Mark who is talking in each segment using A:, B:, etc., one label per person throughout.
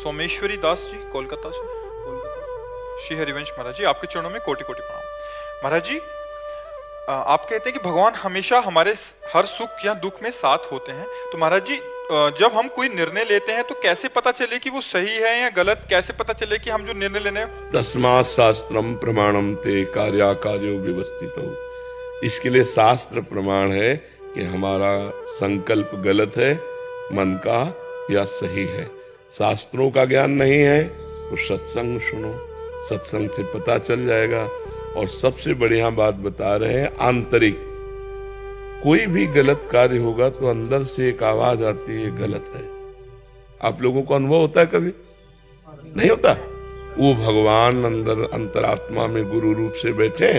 A: सोमेश्वरी दास जी कोलकाता से। श्री हरिवंश महाराज जी, आपके चरणों में कोटि कोटि प्रणाम। महाराज जी, आप कहते हैं कि भगवान हमेशा हमारे हर सुख या दुख में साथ होते हैं, तो महाराज जी जब हम कोई निर्णय लेते हैं तो कैसे पता चले कि वो सही है या गलत? कैसे पता चले कि हम जो निर्णय लेने?
B: तस्मात् शास्त्रम प्रमाणम ते कार्याकार्यो व्यवस्थितो। इसके लिए शास्त्र प्रमाण है कि हमारा संकल्प गलत है, मन का या सही है। शास्त्रों का ज्ञान नहीं है तो सत्संग सुनो, सत्संग से पता चल जाएगा। और सबसे बढ़िया बात बता रहे हैं, आंतरिक कोई भी गलत कार्य होगा तो अंदर से एक आवाज आती है गलत है। आप लोगों को अनुभव होता है कभी? नहीं होता? वो भगवान अंदर अंतरात्मा में गुरु रूप से बैठे।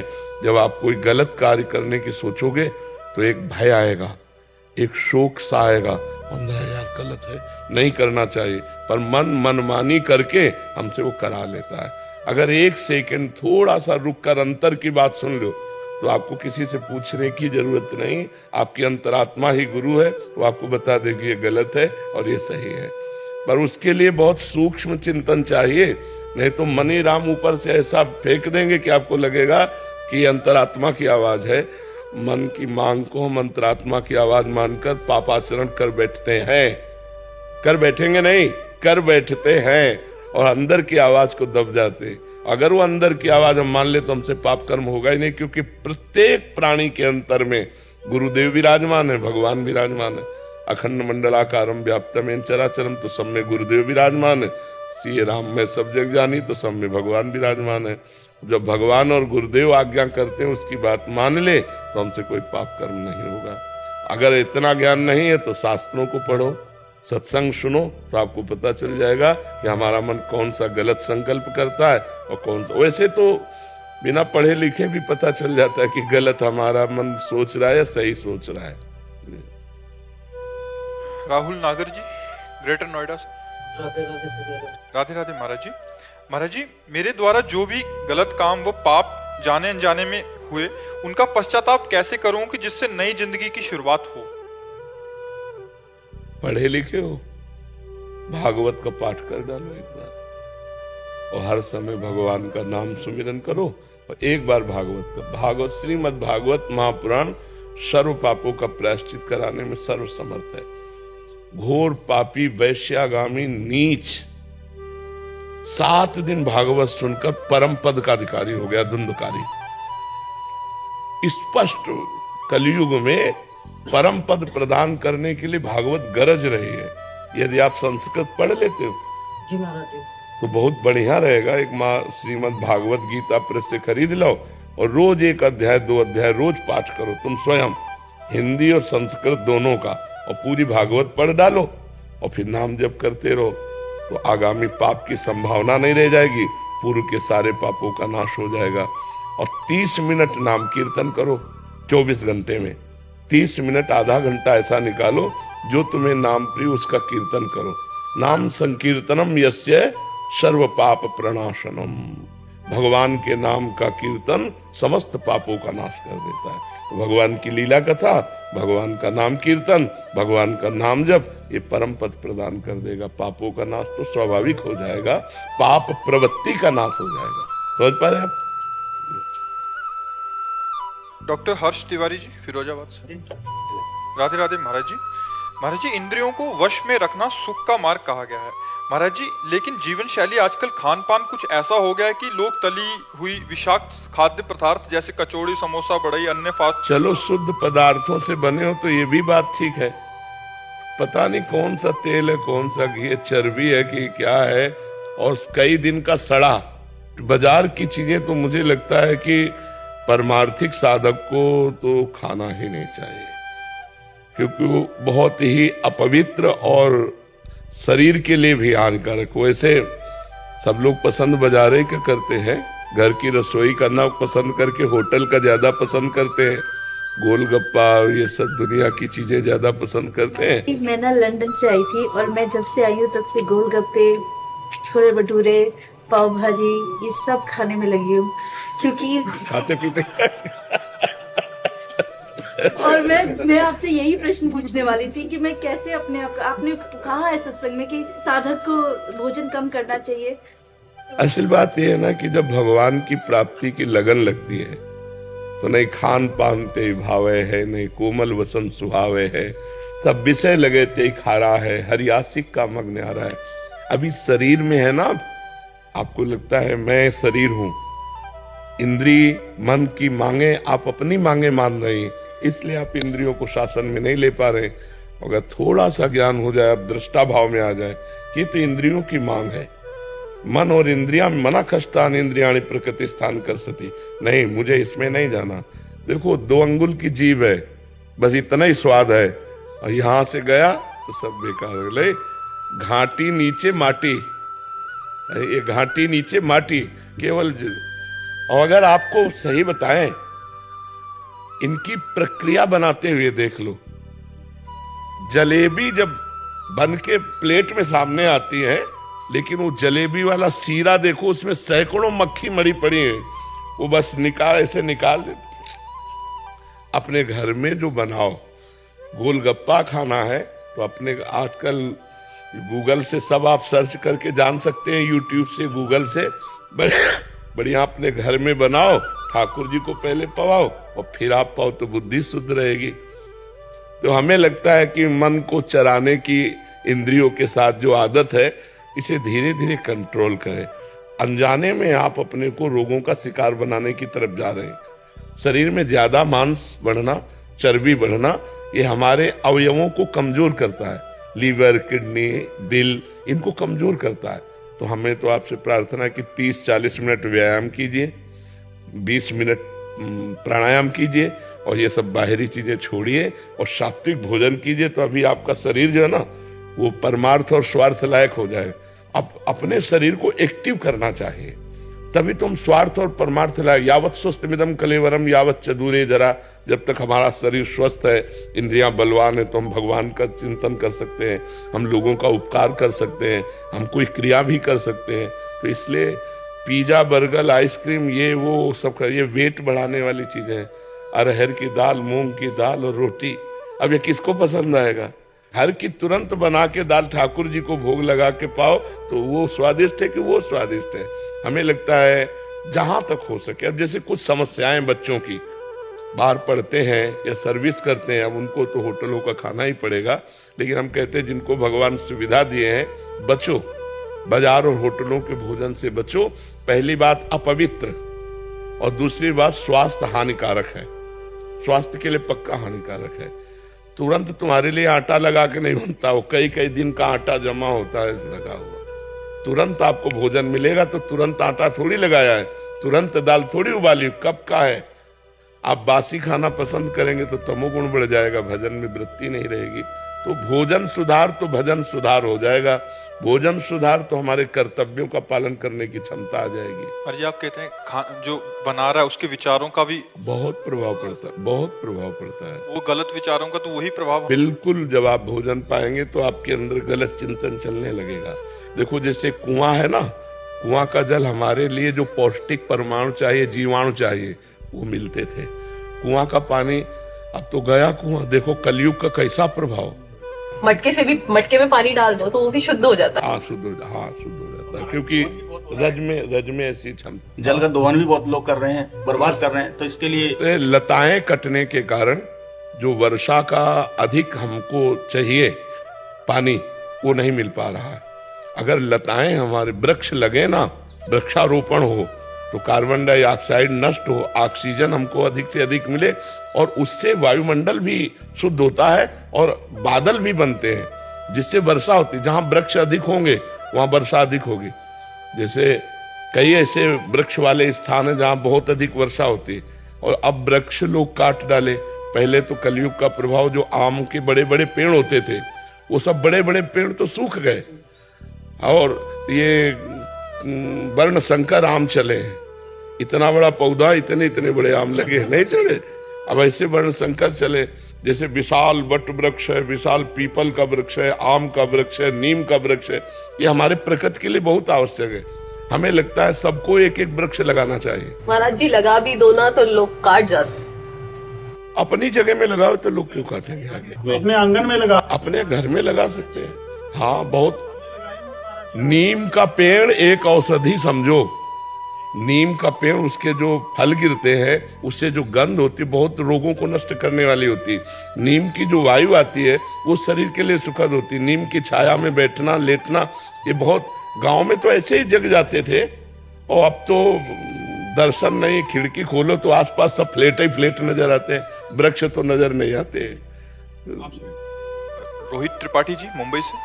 B: जब आप कोई गलत कार्य करने की सोचोगे तो एक भय आएगा, एक शोक सा आएगा, अंदर यार गलत है, नहीं करना चाहिए, पर मनमानी करके हमसे वो करा लेता है। अगर एक सेकंड थोड़ा सा रुक कर अंतर की बात सुन लो तो आपको किसी से पूछने की जरूरत नहीं, आपकी अंतरात्मा ही गुरु है, वो आपको बता देगी ये गलत है और ये सही है। पर उसके लिए बहुत सूक्ष्म चिंतन चाहिए, नहीं तो मनी राम ऊपर से ऐसा फेंक देंगे कि आपको लगेगा कि अंतरात्मा की आवाज है। मन की मांग को हम अंतरात्मा की आवाज मानकर पापाचरण कर बैठते हैं। कर बैठेंगे नहीं, कर बैठते हैं और अंदर की आवाज को दब जाते। अगर वो अंदर की आवाज हम मान ले तो हमसे पाप कर्म होगा ही नहीं, क्योंकि प्रत्येक प्राणी के अंतर में गुरुदेव विराजमान है, भगवान विराजमान है। अखंड मंडलाकारम व्याप्तमेन चराचरम, तो सब में गुरुदेव विराजमान है। श्री राम में सब जग जानी, तो सब में भगवान विराजमान है। जब भगवान और गुरुदेव आज्ञा करते हैं, उसकी बात मान ले तो हमसे कोई पाप कर्म नहीं होगा। अगर इतना ज्ञान नहीं है तो शास्त्रों को पढ़ो, सत्संग सुनो, तो आपको पता चल जाएगा कि हमारा मन कौन सा गलत संकल्प करता है और कौन सा। वैसे तो बिना पढ़े लिखे भी पता चल जाता है कि गलत हमारा मन सोच रहा है या सही सोच रहा है।
A: राहुल नागर जी, ग्रेटर नोएडा से। राधे राधे महाराज जी। महाराज जी, मेरे द्वारा जो भी गलत काम व पाप जाने अनजाने में हुए, उनका पश्चाताप कैसे करूं कि जिससे नई जिंदगी की शुरुआत हो?
B: पढ़े लिखे हो, भागवत का पाठ कर डालो एक बार, और हर समय भगवान का नाम सुमिरन करो। और एक बार भागवत श्रीमद् भागवत महापुराण सर्व पापों का प्रायश्चित कराने में सर्व समर्थ है। घोर पापी वैश्यागामी नीच 7 दिन भागवत सुनकर परम पद का अधिकारी हो गया, धुंधकारी। स्पष्ट कलयुग में परम पद प्रदान करने के लिए भागवत गरज रही है। यदि आप संस्कृत पढ़ लेते हो
C: जी महाराज जी,
B: तो बहुत बढ़िया रहेगा। एक श्रीमद् भागवत गीता प्रेस से खरीद लो और रोज 1 अध्याय 2 अध्याय रोज पाठ करो, तुम स्वयं, हिंदी और संस्कृत दोनों का, और पूरी भागवत पढ़ डालो और फिर नाम जप करते रहो, तो आगामी पाप की संभावना नहीं रह जाएगी, पूर्व के सारे पापों का नाश हो जाएगा। और 30 मिनट नाम कीर्तन करो 24 घंटे में, 30 मिनट आधा घंटा ऐसा निकालो जो तुम्हें नाम प्रिय, उसका कीर्तन करो। नाम संकीर्तनम यस्य सर्व पाप प्रणाशनम। भगवान के नाम का कीर्तन समस्त पापों का नाश कर देता है। तो भगवान की लीला कथा, भगवान का नाम कीर्तन, भगवान का नाम जप, ये परम पद प्रदान कर देगा। पापों का नाश तो स्वाभाविक हो जाएगा, पाप प्रवृत्ति का नाश हो जाएगा। समझ पा रहे आप?
A: डॉक्टर हर्ष तिवारी जी, फिरोजाबाद से। राधे राधे महाराज जी। महाराज जी, इंद्रियों को वश में रखना सुख का मार्ग कहा गया है महाराज जी, लेकिन जीवन शैली आजकल खान पान कुछ ऐसा हो गया है कि लोग तली हुई विषाक्त खाद्य पदार्थ जैसे कचौड़ी, समोसा, बढ़ई, अन्य फास्ट।
B: चलो शुद्ध पदार्थों से बने हो तो ये भी बात ठीक है। पता नहीं कौन सा तेल है, कौन सा घी है, चर्बी है कि क्या है, और कई दिन का सड़ा बाजार की चीजें, तो मुझे लगता है कि परमार्थिक साधक को तो खाना ही नहीं चाहिए, क्योंकि वो बहुत ही अपवित्र और शरीर के लिए भी हानिकारक। वैसे सब लोग पसंद बाजारे का करते हैं, घर की रसोई करना पसंद करके होटल का ज्यादा पसंद करते हैं, गोलगप्पा ये सब दुनिया की चीजें ज्यादा पसंद करते हैं।
C: मैं ना लंदन से आई थी और मैं जब से आई हूँ तब से गोलगप्पे, छोले भटूरे, पाव भाजी, ये सब खाने में लगी हूँ, क्योंकि
B: खाते पीते
C: और मैं आपसे यही प्रश्न पूछने वाली थी कि मैं कैसे अपने आप आपने कहा है सत्संग में कि साधक को भोजन कम करना चाहिए।
B: असल बात यह है ना कि जब भगवान की प्राप्ति की लगन लगती है तो नहीं खान पान ते भावे है, नहीं कोमल वसन सुहावे है, सब विषय लगे ते खारा है, हरियासिक का मग न्यारा है। अभी शरीर में है ना, आपको लगता है मैं शरीर हूं, इंद्री मन की मांगे आप अपनी मांगे मान रही हैं, इसलिए आप इंद्रियों को शासन में नहीं ले पा रहे। अगर थोड़ा सा ज्ञान हो जाए, आप दृष्टा भाव में आ जाए कि तो इंद्रियों की मांग है, मन और इंद्रियां मना कष्टान इंद्रियाणी प्रकृति स्थान कर सती, नहीं मुझे इसमें नहीं जाना। देखो 2 अंगुल की जीव है, बस इतना ही स्वाद है, और यहां से गया तो सब बेकार। ले घाटी नीचे माटी, ये घाटी नीचे माटी केवल। और अगर आपको सही बताएं, इनकी प्रक्रिया बनाते हुए देख लो, जलेबी जब बन के प्लेट में सामने आती है, लेकिन वो जलेबी वाला सीरा देखो, उसमें सैकड़ों मक्खी मरी पड़ी है, वो बस ऐसे निकाल दे। अपने घर में जो बनाओ, गोलगप्पा खाना है तो अपने आजकल गूगल से सब आप सर्च करके जान सकते हैं, यूट्यूब से, गूगल से, बढ़िया अपने घर में बनाओ, ठाकुर जी को पहले पवाओ और फिर आप पाओ तो बुद्धि शुद्ध रहेगी। तो हमें लगता है कि मन को चराने की इंद्रियों के साथ जो आदत है, इसे धीरे धीरे कंट्रोल करें। अनजाने में आप अपने को रोगों का शिकार बनाने की तरफ जा रहे हैं। शरीर में ज्यादा मांस बढ़ना, चर्बी बढ़ना, ये हमारे अवयवों को कमजोर करता है, लीवर, किडनी, दिल, इनको कमजोर करता है। तो हमें तो आपसे प्रार्थना है कि 30-40 मिनट व्यायाम कीजिए, 20 मिनट प्राणायाम कीजिए, और ये सब बाहरी चीजें छोड़िए और सात्विक भोजन कीजिए। तो अभी आपका शरीर जो है ना, वो परमार्थ और स्वार्थ लायक हो जाए। अब अपने शरीर को एक्टिव करना चाहिए, तभी तुम स्वार्थ और परमार्थ लायक। यावत स्वस्थमिदं कलेवरम यावत च दूरे जरा, जब तक हमारा शरीर स्वस्थ है, इंद्रियां बलवान है, तो हम भगवान का चिंतन कर सकते हैं, हम लोगों का उपकार कर सकते हैं, हम कोई क्रिया भी कर सकते हैं। तो इसलिए पिज्जा, बर्गर, आइसक्रीम, ये वो सब ये वेट बढ़ाने वाली चीजें हैं। अरहर की दाल, मूंग की दाल और रोटी, अब ये किसको पसंद आएगा? हर की तुरंत बना के दाल ठाकुर जी को भोग लगा के पाओ तो वो स्वादिष्ट है कि वो स्वादिष्ट है। हमें लगता है जहां तक हो सके, अब जैसे कुछ समस्याएं बच्चों की, बाहर पढ़ते हैं या सर्विस करते हैं, अब उनको तो होटलों का खाना ही पड़ेगा, लेकिन हम कहते हैं जिनको भगवान सुविधा दिए हैं, बचो, बाजार और होटलों के भोजन से बचो। पहली बात अपवित्र, और दूसरी बात स्वास्थ्य हानिकारक है, स्वास्थ्य के लिए पक्का हानिकारक है। तुरंत तुम्हारे लिए आटा लगा के नहीं बनता, वो कई दिन का आटा जमा होता है लगा हुआ। तुरंत आपको भोजन मिलेगा तो तुरंत आटा थोड़ी लगाया है, तुरंत दाल थोड़ी उबाली, कब का है। आप बासी खाना पसंद करेंगे तो तमोगुण बढ़ जाएगा, भजन में वृत्ति नहीं रहेगी। तो भोजन सुधार तो भजन सुधार हो जाएगा, भोजन सुधार तो हमारे कर्तव्यों का पालन करने की क्षमता आ जाएगी।
A: और ये आप कहते हैं जो बना रहा है उसके विचारों का भी
B: बहुत प्रभाव पड़ता है, बहुत प्रभाव पड़ता है।
A: वो गलत विचारों का तो वही प्रभाव।
B: बिल्कुल, जब आप भोजन पाएंगे तो आपके अंदर गलत चिंतन चलने लगेगा। देखो जैसे कुआं है ना, कुआं का जल हमारे लिए जो पौष्टिक परमाणु चाहिए, जीवाणु चाहिए, वो मिलते थे। कुआं का पानी अब तो गया कुआं। देखो कलयुग का कैसा प्रभाव।
D: मटके में पानी डाल दो तो वो भी शुद्ध हो जाता है।
B: हाँ शुद्ध हो जाता है, क्योंकि रज में ऐसी क्षमता।
E: जल का दोहन भी बहुत लोग कर रहे हैं, बर्बाद कर रहे हैं, तो इसके लिए
B: लताएं कटने के कारण जो वर्षा का अधिक हमको चाहिए पानी, वो नहीं मिल पा रहा है। अगर लताएं हमारे वृक्ष लगे ना, वृक्षारोपण हो, तो कार्बन डाइऑक्साइड नष्ट हो, ऑक्सीजन हमको अधिक से अधिक मिले, और उससे वायुमंडल भी शुद्ध होता है और बादल भी बनते हैं, जिससे वर्षा होती है। जहां वृक्ष अधिक होंगे वहां वर्षा अधिक होगी। जैसे कई ऐसे वृक्ष वाले स्थान है जहां बहुत अधिक वर्षा होती है, और अब वृक्ष लोग काट डाले। पहले तो कलयुग का प्रभाव, जो आम के बड़े बड़े पेड़ होते थे, वो सब बड़े बड़े पेड़ तो सूख गए, और ये वर्ण संकर आम चले हैं। इतना बड़ा पौधा, इतने बड़े आम लगे, नहीं चले। अब ऐसे वर्ण संकर चले, जैसे विशाल वट वृक्ष है, विशाल पीपल का वृक्ष है, आम का वृक्ष है, नीम का वृक्ष है। ये हमारे प्रकृति के लिए बहुत आवश्यक है। हमें लगता है सबको एक एक वृक्ष लगाना चाहिए।
D: महाराज जी लगा भी दो ना तो लोग काट जाते।
B: अपनी जगह में लगाओ तो लोग क्यों काटेंगे आगे?
E: अपने आंगन में लगा।
B: अपने घर में लगा सकते हैं। हाँ, बहुत। नीम का पेड़ एक औषधि समझो। नीम का पेड़, उसके जो फल गिरते हैं उससे जो गंध होती है बहुत रोगों को नष्ट करने वाली होती है। नीम की जो वायु आती है वो शरीर के लिए सुखद होती है। नीम की छाया में बैठना लेटना, ये बहुत, गांव में तो ऐसे ही जग जाते थे, और अब तो दर्शन नहीं, खिड़की खोलो तो आसपास सब फ्लैट ही फ्लैट नजर आते हैं, वृक्ष तो नजर नहीं आते।
A: रोहित त्रिपाठी जी मुंबई से।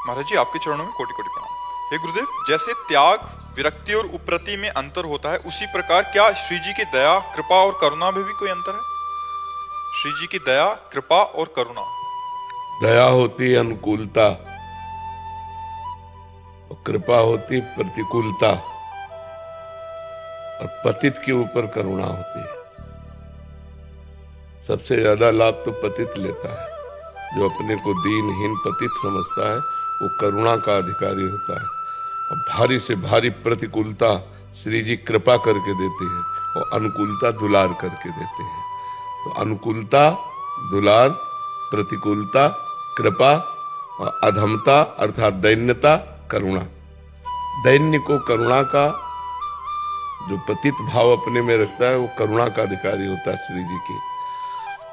A: महाराज जी आपके चरणों में कोटि कोटि प्रणाम। हे गुरुदेव, जैसे त्याग, विरक्ति और उपरति में अंतर होता है, उसी प्रकार क्या श्री जी की दया, कृपा और करुणा में भी कोई अंतर है? श्री जी की दया, कृपा और करुणा।
B: दया होती है अनुकूलता, और कृपा होती प्रतिकूलता, और पतित के ऊपर करुणा होती है। सबसे ज्यादा लाभ तो पतित लेता है। जो अपने को दीनहीन पतित समझता है वो करुणा का अधिकारी होता है। और भारी से भारी प्रतिकूलता श्री जी कृपा करके देते हैं, और अनुकूलता दुलार करके देते हैं। तो अनुकूलता, दुलार, प्रतिकूलता, कृपा, और अधमता अर्थात दैन्यता, करुणा। दैन्य को करुणा का, जो पतित भाव अपने में रखता है वो करुणा का अधिकारी होता है श्री जी की।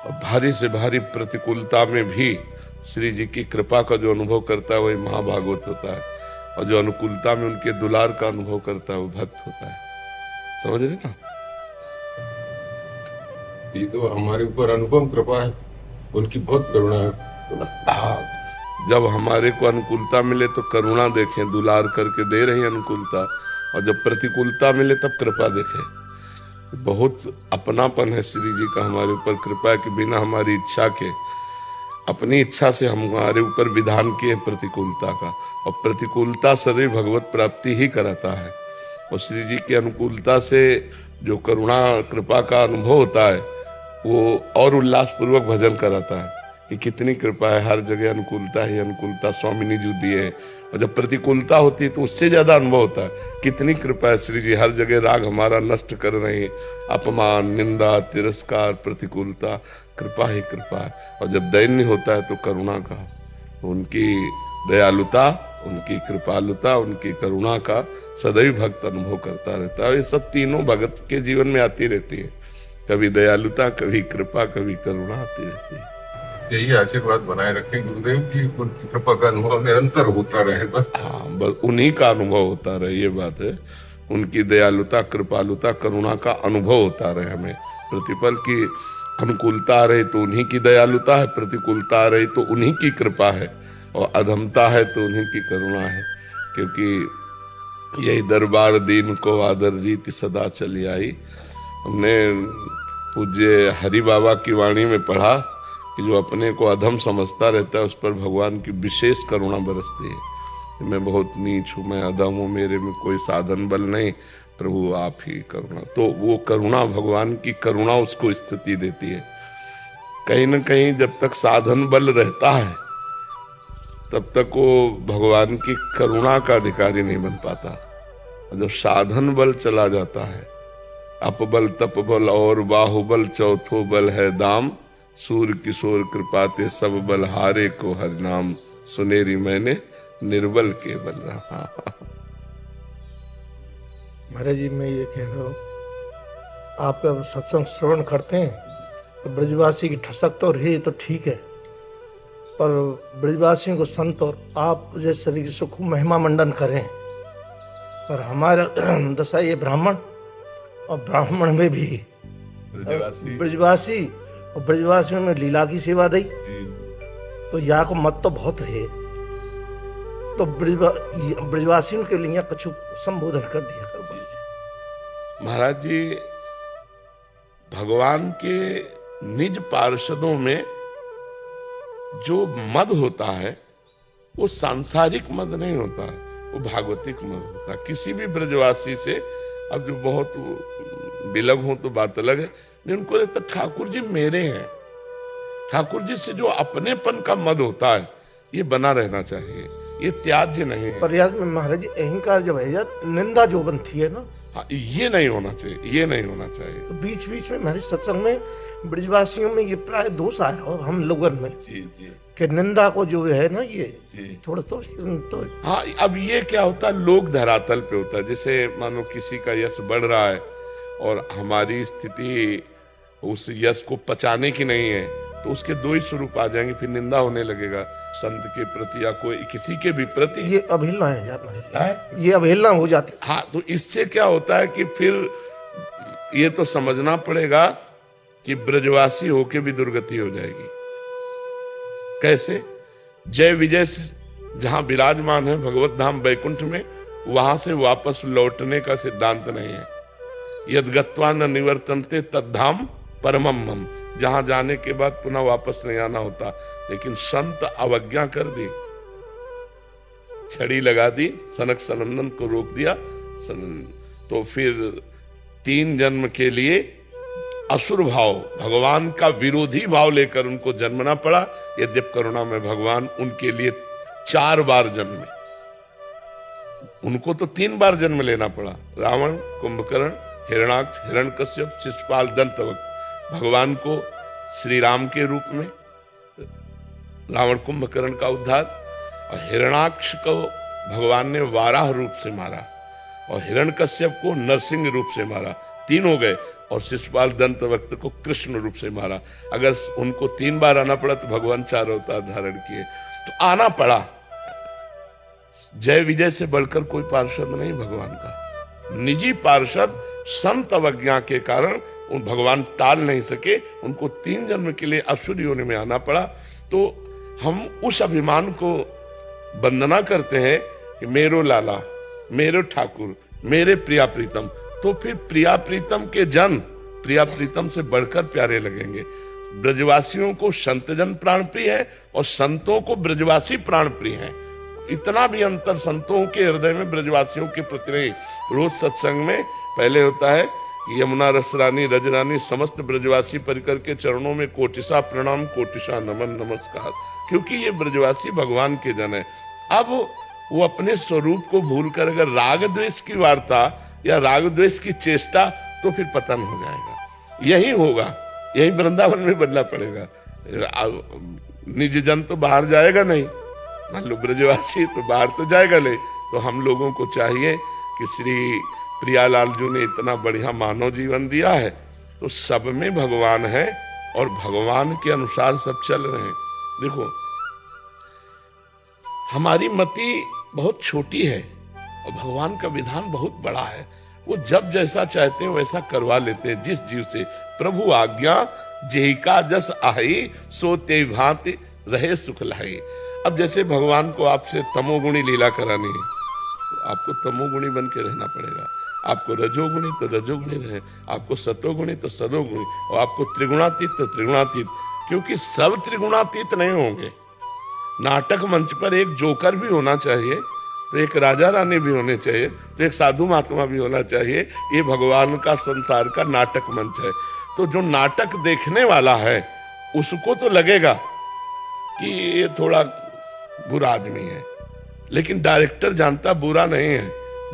B: और भारी से भारी प्रतिकूलता में भी श्री जी की कृपा का जो अनुभव करता है वही महाभागवत होता है, और जो अनुकूलता में उनके दुलार का अनुभव करता है वो भक्त होता है। समझ रहे ना?
F: ये तो हमारे ऊपर अनुपम कृपा है, उनकी बहुत करुणा है।
B: जब हमारे को अनुकूलता मिले तो करुणा देखें, दुलार करके दे रही अनुकूलता, और जब प्रतिकूलता मिले तब कृपा देखें। बहुत अपनापन है श्री जी का हमारे ऊपर, कृपा कि बिना हमारी इच्छा के, अपनी इच्छा से हमारे ऊपर विधान किए प्रतिकूलता का, और प्रतिकूलता सदैव भगवत प्राप्ति ही कराता है। और श्री जी की अनुकूलता से जो करुणा कृपा का अनुभव होता है वो और उल्लास पूर्वक भजन कराता है कि कितनी कृपा है, हर जगह अनुकूलता ही अनुकूलता स्वामिनी जी दिए। और जब प्रतिकूलता होती है तो उससे ज्यादा अनुभव होता है, कितनी कृपा है श्री जी, हर जगह राग हमारा नष्ट कर रहे हैं, अपमान, निंदा, तिरस्कार, प्रतिकूलता, कृपा ही कृपा है। और जब दैन्य होता है तो करुणा का, उनकी दयालुता, उनकी कृपालुता, उनकी करुणा का सदैव भक्त अनुभव करता रहता है। ये सब तीनों भगत के जीवन में आती रहती है, कभी दयालुता, कभी कृपा, कभी करुणा आती रहती है।
F: यही आशीर्वाद बनाए रखें गुरुदेव की उनकी कृपा का अनुभव निरंतर होता रहे बस।
B: हाँ, बस उन्हीं का अनुभव होता रहे, ये बात है। उनकी दयालुता, कृपालुता, करुणा का अनुभव होता रहे हमें प्रतिपल की। अनुकूलता आ रही तो उन्हीं की दयालुता है, प्रतिकूलता आ रही तो उन्हीं की कृपा है, और अधमता है तो उन्हीं की करुणा है। क्योंकि यही दरबार दीन को आदर रीति सदा चली आई। हमने पूज्य हरि बाबा की वाणी में पढ़ा कि जो अपने को अधम समझता रहता है उस पर भगवान की विशेष करुणा बरसती है। मैं बहुत नीच हूँ, मैं अधम हूँ, मेरे में कोई साधन बल नहीं, प्रभु आप ही करुणा। तो वो करुणा, भगवान की करुणा उसको स्थिति देती है। कहीं न कहीं जब तक साधन बल रहता है तब तक वो भगवान की करुणा का अधिकारी नहीं बन पाता। जब साधन बल चला जाता है, अपबल तपबल और बाहुबल चौथो बल है दाम, सूर्य किशोर कृपाते सब बल हारे को हरिनाम, सुनेरी मैंने निर्बल के बल रहा।
G: महाराज जी, मैं ये कह रहा हूँ, आप जब सत्संग श्रवण करते हैं तो ब्रजवासी की ठसक तो रही तो ठीक है, पर ब्रजवासियों को संत और आप जैसे तरीके से खूब महिमा मंडन करें। पर हमारा दशा ये ब्राह्मण, और ब्राह्मण में भी ब्रजवासी, और ब्रजवासियों में लीला की सेवा दी, तो यहाँ को मत तो बहुत रहे। तो ब्रजवासियों के लिए कुछ संबोधन कर दिया करो।
B: महाराज जी, भगवान के निज पार्षदों में जो मद होता है वो सांसारिक मद नहीं होता है, वो भागवतिक मद होता है। किसी भी ब्रजवासी से, अब जो बहुत बिलग हो तो बात अलग है, उनको लगता ठाकुर जी मेरे हैं। ठाकुर जी से जो अपनेपन का मद होता है ये बना रहना चाहिए, ये त्याज्य नहीं है।
G: प्रयास में महाराज जी अहंकार जब है, निंदा जो बनती है ना,
B: हाँ, ये नहीं होना चाहिए, ये नहीं होना चाहिए।
G: तो बीच बीच में हमारे सत्संग में ब्रजवासियों में ये प्राय दोष आ रहा है हम लोगन में
B: जी जी
G: कि निंदा को जो है ना ये
B: जी।
G: थोड़ा तो
B: हाँ, अब ये क्या होता है, लोग धरातल पे होता है। जैसे मानो किसी का यश बढ़ रहा है और हमारी स्थिति उस यश को पचाने की नहीं है, तो उसके दो ही स्वरूप आ जाएंगे, फिर निंदा होने लगेगा संत के प्रति या कोई किसी के भी प्रति।
G: ये अवहेलना है यार, ये अवहेलना हो जाती है।
B: हाँ, तो इससे क्या होता है कि फिर ये तो समझना पड़ेगा कि ब्रजवासी होके भी दुर्गति हो जाएगी। कैसे? जय विजय से जहां विराजमान है भगवत धाम बैकुंठ में, वहां से वापस लौटने का सिद्धांत नहीं है। यद गत्वा न निवर्तन्ते तद्धाम परमम मम, जहां जाने के बाद पुनः वापस नहीं आना होता। लेकिन संत अवज्ञा कर दी, छड़ी लगा दी, सनक सनंदन को रोक दिया, तो फिर 3 जन्म के लिए असुर भाव, भगवान का विरोधी भाव लेकर उनको जन्मना पड़ा। यद्यप करुणा में भगवान उनके लिए 4 बार जन्मे, उनको तो 3 बार जन्म लेना पड़ा। रावण, कुंभकर्ण, हिरणाक्ष, हिरण्यकश्यप, शिशुपाल, दंतवक्र। भगवान को श्री राम के रूप में रावण कुंभकर्ण का उद्धार, और हिरणाक्ष को भगवान ने वाराह रूप से मारा, और हिरण्यकश्यप को नरसिंह रूप से मारा। 3 हो गए। और शिशुपाल दंतवक्र को कृष्ण रूप से मारा। अगर उनको 3 बार आना पड़ा तो भगवान 4 अवतार धारण किए, तो आना पड़ा। जय विजय से बढ़कर कोई पार्षद नहीं भगवान का। निजी पार्षद संत अवज्ञा के कारण उन भगवान टाल नहीं सके, उनको 3 जन्म के लिए असुर योनि में आना पड़ा। तो हम उस अभिमान को वंदना करते हैं कि मेरो लाला, मेरो ठाकुर, मेरे प्रिया प्रीतम। तो फिर प्रिया प्रीतम के जन प्रिया प्रीतम से बढ़कर प्यारे लगेंगे। ब्रजवासियों को संतजन प्राण प्रिय है और संतों को ब्रजवासी प्राण प्रिय है। इतना भी अंतर संतों के हृदय में ब्रजवासियों के प्रति नहीं। रोज सत्संग में पहले होता है यमुना रसरानी रजरानी समस्त ब्रजवासी परिकर के चरणों में कोटिशा प्रणाम, कोटिशा नमन नमस्कार, क्योंकि ये ब्रजवासी भगवान के जन है। अब वो अपने स्वरूप को भूलकर अगर राग द्वेष की वार्ता या राग द्वेष की चेष्टा, तो फिर पतन हो जाएगा। यही होगा, यही वृंदावन में बदला पड़ेगा। निज जन तो बाहर जाएगा नहीं, मान लो ब्रजवासी तो बाहर तो जाएगा नहीं। तो हम लोगों को चाहिए कि श्री प्रियालाल जी ने इतना बढ़िया मानव जीवन दिया है, तो सब में भगवान है और भगवान के अनुसार सब चल रहे हैं। देखो, हमारी मति बहुत छोटी है और भगवान का विधान बहुत बड़ा है। वो जब जैसा चाहते हैं वैसा करवा लेते हैं जिस जीव से। प्रभु आज्ञा जेहि का जस आही, सो ते भांति रहे सुख लाई। अब जैसे भगवान को आपसे तमोगुणी लीला करानी है, तो आपको तमोगुणी बन के रहना पड़ेगा। आपको रजोगुणी तो रजोगुणी रहे, आपको सतोगुणी तो सतोगुणी, और आपको त्रिगुणातीत तो त्रिगुणातीत, क्योंकि सब त्रिगुणातीत नहीं होंगे। नाटक मंच पर एक जोकर भी होना चाहिए, तो एक राजा रानी भी होने चाहिए, तो एक साधु महात्मा भी होना चाहिए। ये भगवान का संसार का नाटक मंच है। तो जो नाटक देखने वाला है उसको तो लगेगा कि ये थोड़ा बुरा आदमी है, लेकिन डायरेक्टर जानता बुरा नहीं है,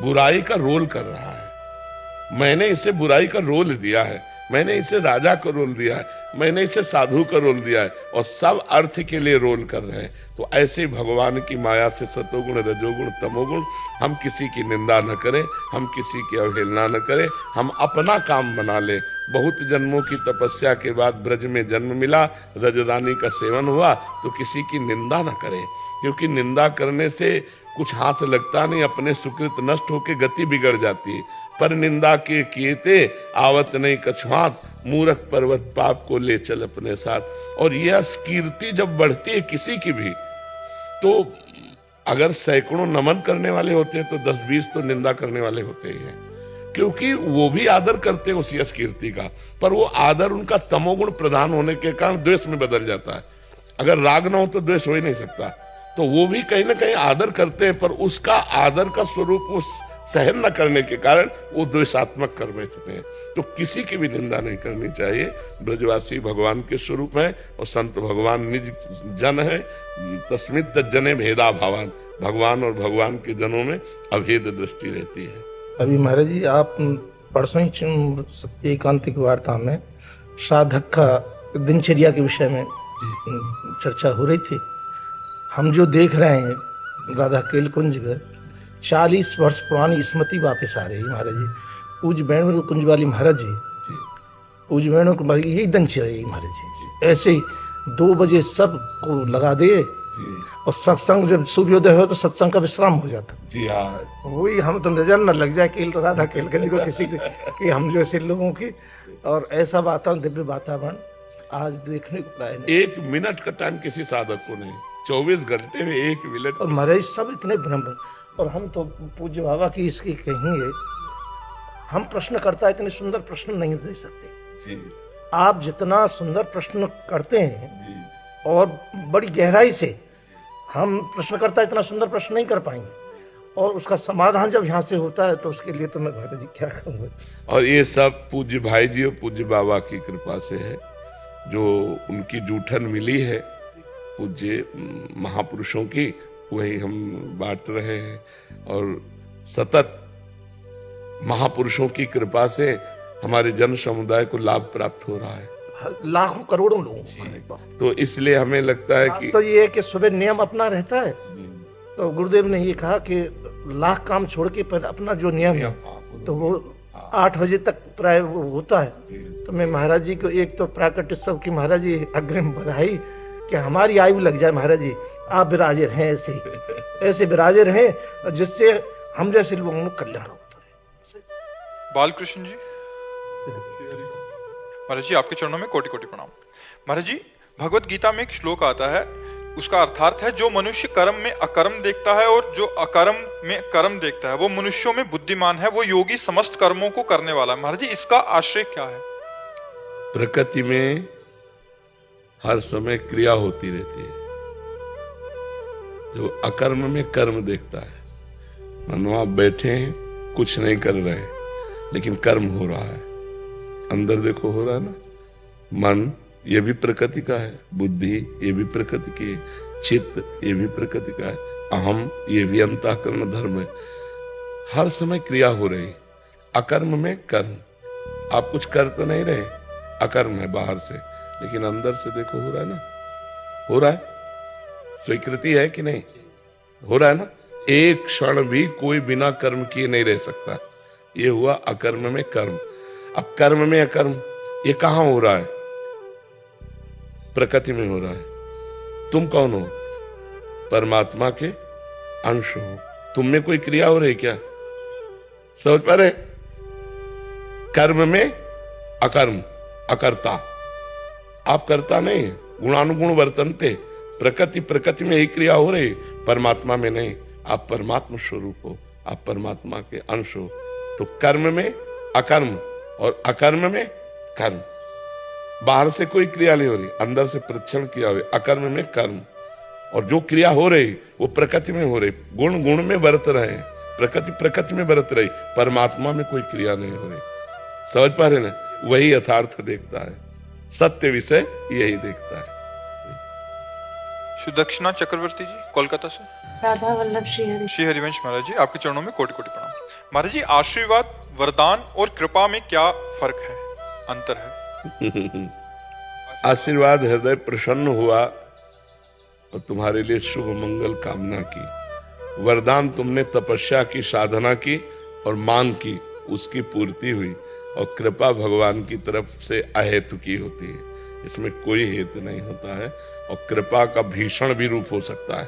B: बुराई का रोल कर रहा है। मैंने इसे बुराई का रोल दिया है, मैंने इसे राजा का रोल दिया है, मैंने इसे साधु का रोल दिया है, और सब अर्थ के लिए रोल कर रहे हैं। तो ऐसे भगवान की माया से सतोगुण रजोगुण तमोगुण, हम किसी की निंदा न करें, हम किसी की अवहेलना न करें, हम अपना काम बना लें। बहुत जन्मों की तपस्या के बाद ब्रज में जन्म मिला, रजरानी का सेवन हुआ, तो किसी की निंदा न करें, क्योंकि निंदा करने से कुछ हाथ लगता नहीं, अपने सुकृत नष्ट होकर गति बिगड़ जाती है। पर निंदा के कीते आवत नहीं कछुआत, मूर्ख पर्वत पाप को ले चल अपने साथ। और यह कीर्ति जब बढ़ती है किसी की भी, तो अगर सैकड़ों नमन करने वाले होते हैं तो 10-20 तो निंदा करने वाले होते ही हैं, क्योंकि वो भी आदर करते हैं उस यश कीर्ति का। पर वो आदर उनका तमोगुण प्रधान होने के कारण द्वेष में बदल जाता है। अगर राग ना हो तो द्वेष हो ही नहीं सकता। तो वो भी कहीं ना कहीं आदर करते हैं, पर उसका आदर का स्वरूप वो सहन न करने के कारण वो द्वेषात्मक कर बैठते हैं। तो किसी की भी निंदा नहीं करनी चाहिए। ब्रजवासी भगवान के स्वरूप है और संत भगवान निज जन है। तस्मित जने भेदा भावान, भगवान और भगवान के जनों में अभेद दृष्टि रहती है।
G: अभी महाराज जी आप परसों ही एकांतिक वार्ता में साधक का दिनचर्या के विषय में चर्चा हो रही थी। हम जो देख रहे हैं राधा केल कुंज का 40 वर्ष पुरानी स्मृति वापस आ रही है महाराज जी। पूज्य वेणु कुंज वाली महाराज जी, पूज्य वेणु कुंज यही दिनचर्या है महाराज जी। ऐसे ही 2 बजे सब को लगा दे और सत्संग जब सूर्योदय हो तो सत्संग का विश्राम हो जाता।
B: जी हाँ,
G: वही हम तो नजर न लग जाए कि राधा केलगंज को किसी कि हम जैसे लोगों की। और ऐसा वातावरण, दिव्य वातावरण आज देखने को प्राय नहीं।
B: 1 मिनट का टाइम किसी साधक को नहीं, 24 घंटे में 1 मिनट।
G: और महाराज सब इतने ब्रह्म, और हम तो पूज्य बाबा की इसकी कहेंगे, हम प्रश्नकर्ता इतने सुंदर प्रश्न नहीं दे सकते
B: जी
G: आप जितना सुंदर प्रश्न करते हैं
B: जी।
G: और बड़ी गहराई से। हम प्रश्नकर्ता इतना सुंदर प्रश्न नहीं कर पाएंगे, और उसका समाधान जब यहाँ से होता है तो उसके लिए तो मैं महाराज जी क्या कहूँगा।
B: और ये सब पूज्य भाई जी और पूज्य बाबा की कृपा से है, जो उनकी जूठन मिली है पूज्य महापुरुषों की, वही हम बांट रहे हैं। और सतत महापुरुषों की कृपा से हमारे जन समुदाय को लाभ प्राप्त हो रहा है,
G: लाखों करोड़ों लोगों को।
B: तो इसलिए हमें लगता है कि
G: तो ये है कि सुबह नियम अपना रहता है, तो गुरुदेव ने ये कहा कि लाख काम छोड़ के पर अपना जो नियम है तो वो 8 बजे तक प्राय वो होता है। तो मैं महाराज जी को एक तो प्राकट उत्सव की महाराज जी अग्रिम बधाई कि हमारी आयु लग जाए महाराज जी, आप विराजे रहें ऐसे ही, ऐसे विराजे रहें जिससे हम जैसे लोगों को कल्याण होता है।
A: बालकृष्ण जी, महाराज जी आपके चरणों में कोटि कोटि प्रणाम। महाराज जी, भगवत गीता में एक श्लोक आता है, उसका अर्थार्थ है, जो मनुष्य कर्म में अकर्म देखता है और जो अकर्म में कर्म देखता है वो मनुष्यों में बुद्धिमान है, वो योगी समस्त कर्मों को करने वाला है। महाराज जी इसका आश्रय क्या है?
B: प्रकृति में हर समय क्रिया होती रहती है। जो अकर्म में कर्म देखता है, मानो आप बैठे हैं कुछ नहीं कर रहे हैं लेकिन कर्म हो रहा है, अंदर देखो हो रहा है ना। मन ये भी प्रकृति का है, बुद्धि ये भी प्रकृति की है, चित्त ये भी प्रकृति का है, अहम ये भी अंतःकरण धर्म है। हर समय क्रिया हो रही, अकर्म में कर्म। आप कुछ कर तो नहीं रहे, अकर्म है बाहर से, लेकिन अंदर से देखो हो रहा है ना, हो रहा है। स्वीकृति है कि नहीं? हो रहा है ना। एक क्षण भी कोई बिना कर्म किए नहीं रह सकता। ये हुआ अकर्म में कर्म। अब कर्म में अकर्म ये कहां हो रहा है? प्रकृति में हो रहा है। तुम कौन हो? परमात्मा के अंश हो। तुम में कोई क्रिया हो रही क्या? समझ पा रहे? कर्म में अकर्म, अकर्ता। आप करता नहीं, गुणानुगुण वर्तनते। प्रकृति में ही क्रिया हो रही, परमात्मा में नहीं। आप परमात्मा स्वरूप हो, आप परमात्मा के अंश हो। तो कर्म में अकर्म और अकर्म में कर्म। बाहर से कोई क्रिया नहीं हो रही, अंदर से परीक्षण किया हुआ, अकर्म में कर्म। और जो क्रिया हो रही वो प्रकृति में हो रही, गुण गुण में बरत रहे, प्रकृति में बरत रही, परमात्मा में कोई क्रिया नहीं हो रही। समझ पा रहे ना? वही यथार्थ देखता है, सत्य विषय यही देखता है।
A: सुदक्षिणा चक्रवर्ती जी कोलकाता से।
C: राधा वल्लभ
A: श्री हरिवंश महाराज जी आपके चरणों में कोटि कोटि प्रणाम। महाराज जी आशीर्वाद, वरदान और कृपा में क्या फर्क है, अंतर है?
B: आशीर्वाद हृदय प्रसन्न हुआ और तुम्हारे लिए शुभ मंगल कामना की। वरदान तुमने तपस्या की, साधना की और मांग की, उसकी पूर्ति हुई। और कृपा भगवान की तरफ से अहेतु की होती है, इसमें कोई हेतु नहीं होता है। और कृपा का भीषण भी रूप हो सकता है,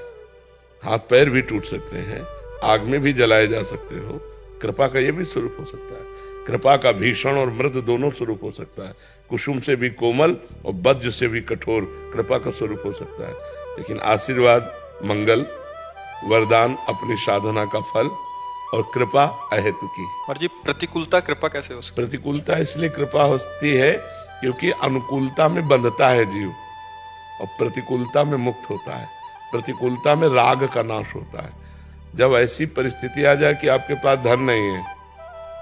B: हाथ पैर भी टूट सकते हैं, आग में भी जलाए जा सकते हो। कृपा का ये भी स्वरूप हो सकता है। कृपा का भीषण और मृद दोनों स्वरूप हो सकता है। कुसुम से भी कोमल और वज्र से भी कठोर कृपा का स्वरूप हो सकता है। लेकिन आशीर्वाद मंगल, वरदान अपनी साधना का फल और कृपा अहेतु की।
A: महाराज जी प्रतिकूलता कृपा कैसे हो सकती?
B: प्रतिकूलता इसलिए कृपा होती है क्योंकि अनुकूलता में बंधता है जीव और प्रतिकूलता में मुक्त होता है। प्रतिकूलता में राग का नाश होता है। जब ऐसी परिस्थिति आ जाए कि आपके पास धन नहीं है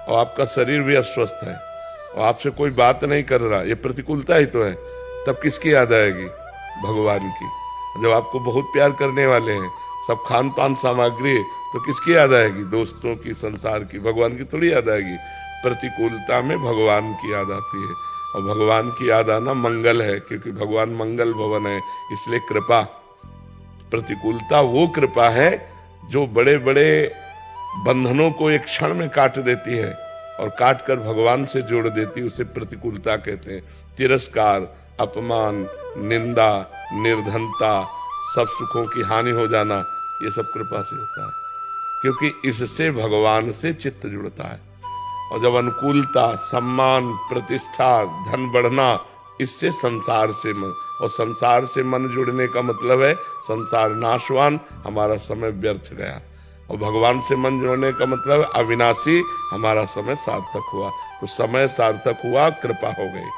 B: और आपका शरीर भी अस्वस्थ है और आपसे कोई बात नहीं कर रहा, ये प्रतिकूलता ही तो है। तब किसकी याद आएगी? भगवान की। जब आपको बहुत प्यार करने वाले हैं, सब खान पान सामग्री तो किसकी याद आएगी? दोस्तों की, संसार की, भगवान की थोड़ी याद आएगी। प्रतिकूलता में भगवान की याद आती है, और भगवान की याद आना मंगल है, क्योंकि भगवान मंगल भवन है। इसलिए कृपा, प्रतिकूलता वो कृपा है जो बड़े बड़े बंधनों को एक क्षण में काट देती है और काट कर भगवान से जोड़ देती है, उसे प्रतिकूलता कहते हैं। तिरस्कार, अपमान, निंदा, निर्धनता, सब सुखों की हानि हो जाना, ये सब कृपा से होता है, क्योंकि इससे भगवान से चित्त जुड़ता है। और जब अनुकूलता, सम्मान, प्रतिष्ठा, धन बढ़ना, इससे संसार से मन, और संसार से मन जुड़ने का मतलब है संसार नाशवान, हमारा समय व्यर्थ गया। और भगवान से मन जोड़ने का मतलब अविनाशी, हमारा समय सार्थक हुआ। तो समय सार्थक हुआ, कृपा हो गई।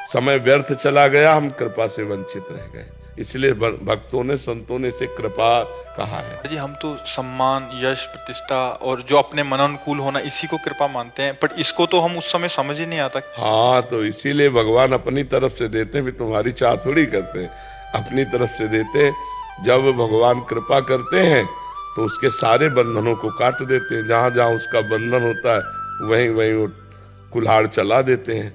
B: समय व्यर्थ चला गया, हम कृपा से वंचित रह गए। इसलिए भक्तों ने, संतों ने इसे कृपा कहा है।
A: जी हम तो सम्मान, यश, प्रतिष्ठा और जो अपने मनानुकूल होना, इसी को कृपा मानते हैं, बट इसको तो हम उस समय समझ ही नहीं आता।
B: हाँ, तो इसीलिए भगवान अपनी तरफ से देते हैं, भी तुम्हारी चाह थोड़ी करते हैं, अपनी तरफ से देते हैं। जब भगवान कृपा करते हैं तो उसके सारे बंधनों को काट देते हैं। जहाँ जहाँ उसका बंधन होता है वहीं वहीं वो कुल्हाड़ चला देते हैं।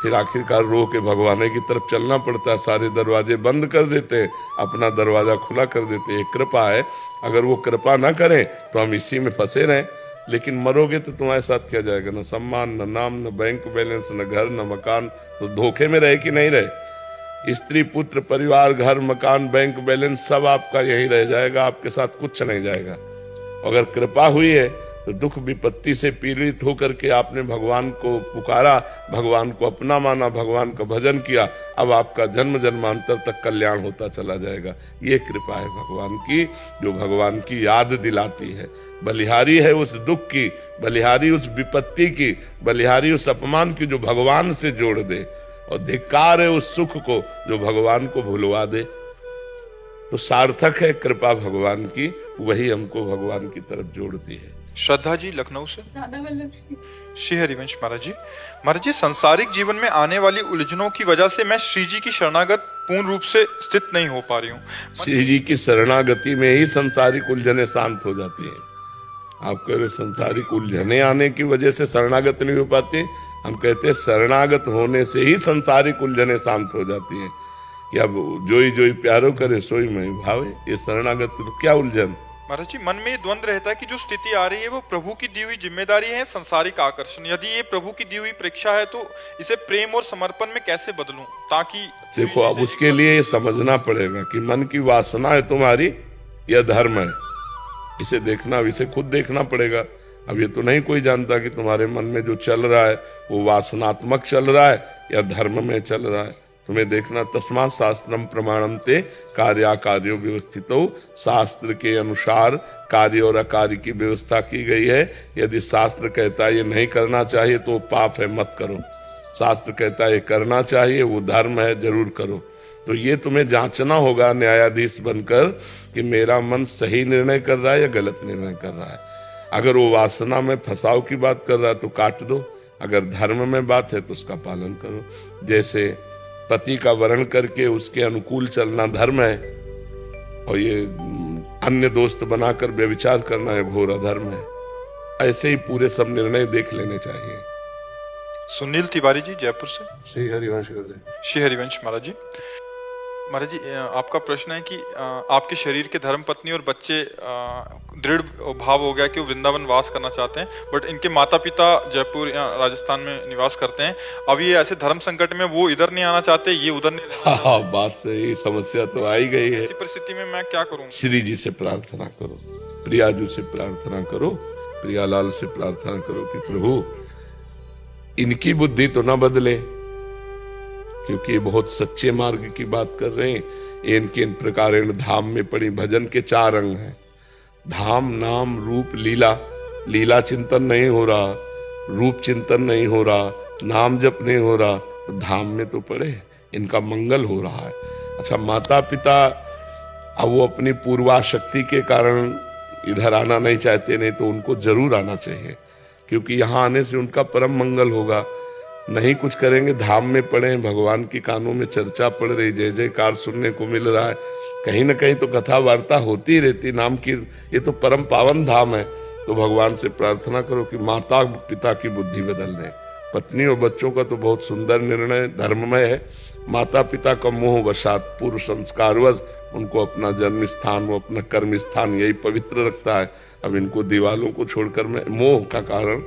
B: फिर आखिरकार रो के भगवान की तरफ चलना पड़ता है। सारे दरवाजे बंद कर देते हैं, अपना दरवाजा खुला कर देते हैं। कृपा है, अगर वो कृपा ना करें तो हम इसी में फंसे रहें। लेकिन मरोगे तो तुम्हारे साथ क्या जाएगा? न सम्मान, न नाम, न बैंक बैलेंस, न घर, न मकान। तो धोखे में रहे कि नहीं रहे? स्त्री, पुत्र, परिवार, घर, मकान, बैंक बैलेंस सब आपका यही रह जाएगा, आपके साथ कुछ नहीं जाएगा। अगर कृपा हुई है तो दुख विपत्ति से पीड़ित होकर के आपने भगवान को पुकारा, भगवान को अपना माना, भगवान का भजन किया, अब आपका जन्म जन्मांतर तक कल्याण होता चला जाएगा। ये कृपा है भगवान की, जो भगवान की याद दिलाती है। बलिहारी है उस दुख की, बलिहारी उस विपत्ति की, बलिहारी उस अपमान की जो भगवान से जोड़ दे, और धिक्कार है उस सुख को जो भगवान को भुलवा दे। तो सार्थक है कृपा भगवान की, वही हमको भगवान की तरफ जोड़ती है।
A: श्रद्धा जी लखनऊ से।
D: राधा वल्लभ जी।
A: श्री हरिवंश महाराज जी, सांसारिक जीवन में आने वाली उलझनों की वजह से मैं श्री जी की शरणागत पूर्ण रूप से स्थित नहीं हो पा रही हूँ।
B: श्री जी की शरणागति में ही संसारिक उलझने शांत हो जाती हैं। आपको अगर संसारिक उलझने आने की वजह से शरणागत नहीं हो पाती, हम कहते हैं शरणागत होने से ही संसारिक उलझने शांत हो जाती हैं। कि अब जोई जोई प्यारो करे सोई मैं भावे, ये शरणागत तो क्या उलझन।
A: महाराज जी, मन में द्वंद रहता है कि जो स्थिति आ रही है वो प्रभु की दी हुई जिम्मेदारी है, संसारिक आकर्षण। यदि ये प्रभु की दी हुई परीक्षा है तो इसे प्रेम और समर्पण में कैसे बदलूं, ताकि
B: देखो अब उसके लिए ये समझना पड़ेगा कि मन की वासना है तुम्हारी या धर्म है। इसे देखना, इसे खुद देखना पड़ेगा। अब ये तो नहीं कोई जानता कि तुम्हारे मन में जो चल रहा है वो वासनात्मक चल रहा है या धर्म में चल रहा है। तुम्हें देखना, तस्मात् शास्त्रम प्रमाणन्ते कार्याकार्यो व्यवस्थितो, शास्त्र के अनुसार कार्य और अकार्य की व्यवस्था की गई है। यदि शास्त्र कहता है ये नहीं करना चाहिए तो पाप है, मत करो। शास्त्र कहता है ये करना चाहिए, वो धर्म है, जरूर करो। तो ये तुम्हें जांचना होगा न्यायाधीश बनकर कि मेरा मन सही निर्णय कर रहा है या गलत निर्णय कर रहा है। अगर वो वासना में फंसाव की बात कर रहा है तो काट दो, अगर धर्म में बात है तो उसका पालन करो। जैसे पति का वर्ण करके उसके अनुकूल चलना धर्म है, और ये अन्य दोस्त बनाकर व्यभिचार करना है घोर अधर्म है। ऐसे ही पूरे सब निर्णय देख लेने चाहिए।
A: सुनील तिवारी जी जयपुर से।
F: श्री हरिवंश
A: श्री हरिवंश महाराज जी, आपका प्रश्न है कि आपके शरीर के धर्म पत्नी और बच्चे दृढ़ भाव हो गया कि वो वृंदावन वास करना चाहते हैं, बट इनके माता पिता जयपुर या राजस्थान में निवास करते हैं। अब ये ऐसे धर्म संकट में वो इधर नहीं आना चाहते, ये उधर नहीं रहना चाहते।
B: हाँ, बात सही, समस्या तो आई गई है।
A: ऐसी परिस्थिति में मैं क्या करूं?
B: श्री जी से प्रार्थना करो, प्रियाजू से प्रार्थना करो, प्रियालाल से प्रार्थना करो कि प्रभु इनकी बुद्धि तो ना बदले, क्योंकि ये बहुत सच्चे मार्ग की बात कर रहे हैं। इनके इन प्रकार धाम में पड़ी भजन के 4 अंग हैं। धाम, नाम, रूप, लीला। लीला चिंतन नहीं हो रहा, रूप चिंतन नहीं हो रहा, नाम जप नहीं हो रहा, तो धाम में तो पड़े, इनका मंगल हो रहा है। अच्छा, माता पिता अब वो अपनी पूर्वाशक्ति के कारण इधर आना नहीं चाहते, नहीं तो उनको जरूर आना चाहिए, क्योंकि यहाँ आने से उनका परम मंगल होगा। नहीं कुछ करेंगे, धाम में पड़े, भगवान की कानों में चर्चा पड़ रही, जय जयकार सुनने को मिल रहा है, कहीं ना कहीं तो कथा वार्ता होती ही रहती, नाम की ये तो परम पावन धाम है। तो भगवान से प्रार्थना करो कि माता पिता की बुद्धि बदल दे। पत्नी और बच्चों का तो बहुत सुंदर निर्णय धर्ममय है। माता पिता का मोह वशात पूर्व संस्कारवश उनको अपना जन्म स्थान, वो अपना कर्म स्थान यही पवित्र रखता है। अब इनको दीवालों को छोड़कर मैं मोह का कारण,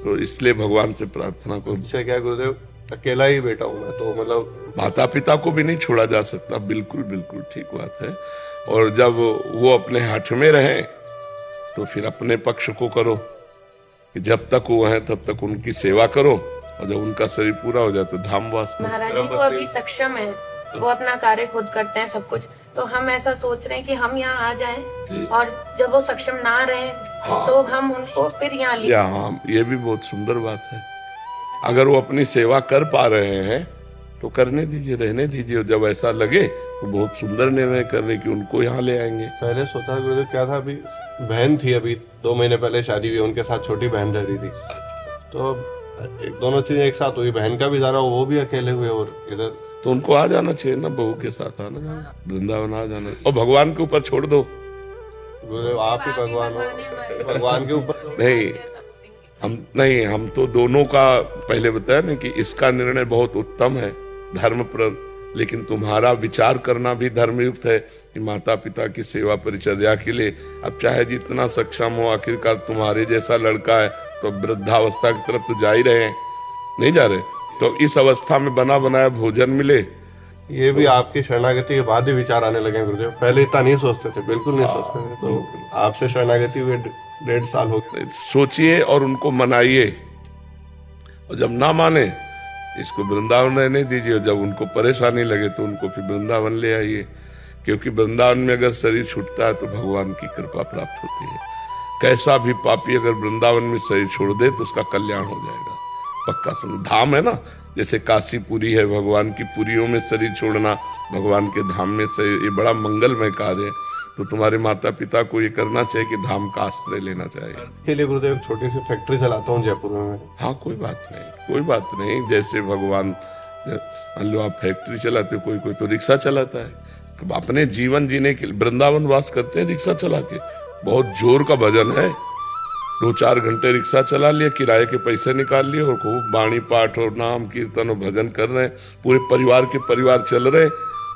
B: तो इसलिए भगवान से प्रार्थना करो।
F: इससे क्या गुरुदेव, अकेला ही बेटा हूँ मैं, तो मतलब
B: माता पिता को भी नहीं छोड़ा जा सकता, बिल्कुल बिल्कुल ठीक बात है। और जब वो अपने हठ में रहे तो फिर अपने पक्ष को करो कि जब तक वो है तब तक उनकी सेवा करो, और जब उनका शरीर पूरा हो जाए तो धामवास करो।
H: महाराज जी को अभी सक्षम है, वो अपना कार्य खुद करते हैं सब कुछ, तो हम ऐसा सोच रहे हैं कि हम यहाँ आ जाएं, और जब वो सक्षम ना रहे तो हम उनको फिर यहाँ ले।
B: हाँ, ये भी बहुत सुंदर बात है। अगर वो अपनी सेवा कर पा रहे हैं तो करने दीजिए, रहने दीजिए। और जब ऐसा लगे तो बहुत सुंदर निर्णय करने की उनको यहाँ ले आएंगे।
F: पहले सोचा गुरुदेव क्या था, अभी बहन थी, अभी 2 महीने पहले शादी हुई, उनके साथ छोटी बहन रह रही थी, तो दोनों चीजें एक साथ हुई, बहन का भी जा रहा, वो भी अकेले हुए, और इधर
B: तो उनको आ जाना चाहिए ना, बहू के साथ आना जाना, वृंदावन आ जाना, और भगवान के ऊपर छोड़ दो।
F: गुरुदेव आप ही भगवान हो, भगवान के ऊपर
B: नहीं, हम तो दोनों का पहले बताया ना कि इसका निर्णय बहुत उत्तम है, धर्मप्रद, लेकिन तुम्हारा विचार करना भी धर्मयुक्त है कि माता पिता की सेवा परिचर्या के लिए अब चाहे जितना सक्षम हो, आखिरकार तुम्हारे जैसा लड़का है तो वृद्धावस्था की तरफ तो जा ही रहे हैं, नहीं जा रहे, तो इस अवस्था में बना बनाया भोजन मिले।
F: ये भी आपकी शरणागति के बाद ही विचार आने लगे गुरुदेव, पहले इतना नहीं सोचते थे, बिल्कुल नहीं सोचते थे। तो आपसे शरणागति हुए 1.5 साल हो गए।
B: सोचिए और उनको मनाइए, और जब ना माने इसको वृंदावन रहने दीजिए, और जब उनको परेशानी लगे तो उनको फिर वृंदावन ले आइए, क्योंकि वृंदावन में अगर शरीर छूटता है तो भगवान की कृपा प्राप्त होती है। कैसा भी पापी अगर वृंदावन में शरीर छोड़ दे तो उसका कल्याण हो जाएगा, पक्का समझ। धाम है ना, जैसे काशी पुरी है, भगवान की पुरियों में शरीर छोड़ना, भगवान के धाम में से, ये बड़ा मंगलमय कार्य है। तो तुम्हारे माता पिता को ये करना चाहिए कि धाम का आश्रय लेना चाहिए।
F: के लिए गुरुदेव छोटी सी फैक्ट्री चलाता हूँ जयपुर में।
B: हाँ, कोई बात नहीं, कोई बात नहीं। जैसे भगवान, लो आप फैक्ट्री चलाते, कोई तो रिक्शा चलाता है, तो अपने जीवन जीने के लिए वृंदावन वास करते हैं रिक्शा चला के। बहुत जोर का भजन है, 2-4 घंटे रिक्शा चला लिया, किराए के पैसे निकाल लिए, और खूब बाणी पाठ और नाम कीर्तन और भजन कर रहे हैं, पूरे परिवार के परिवार चल रहे,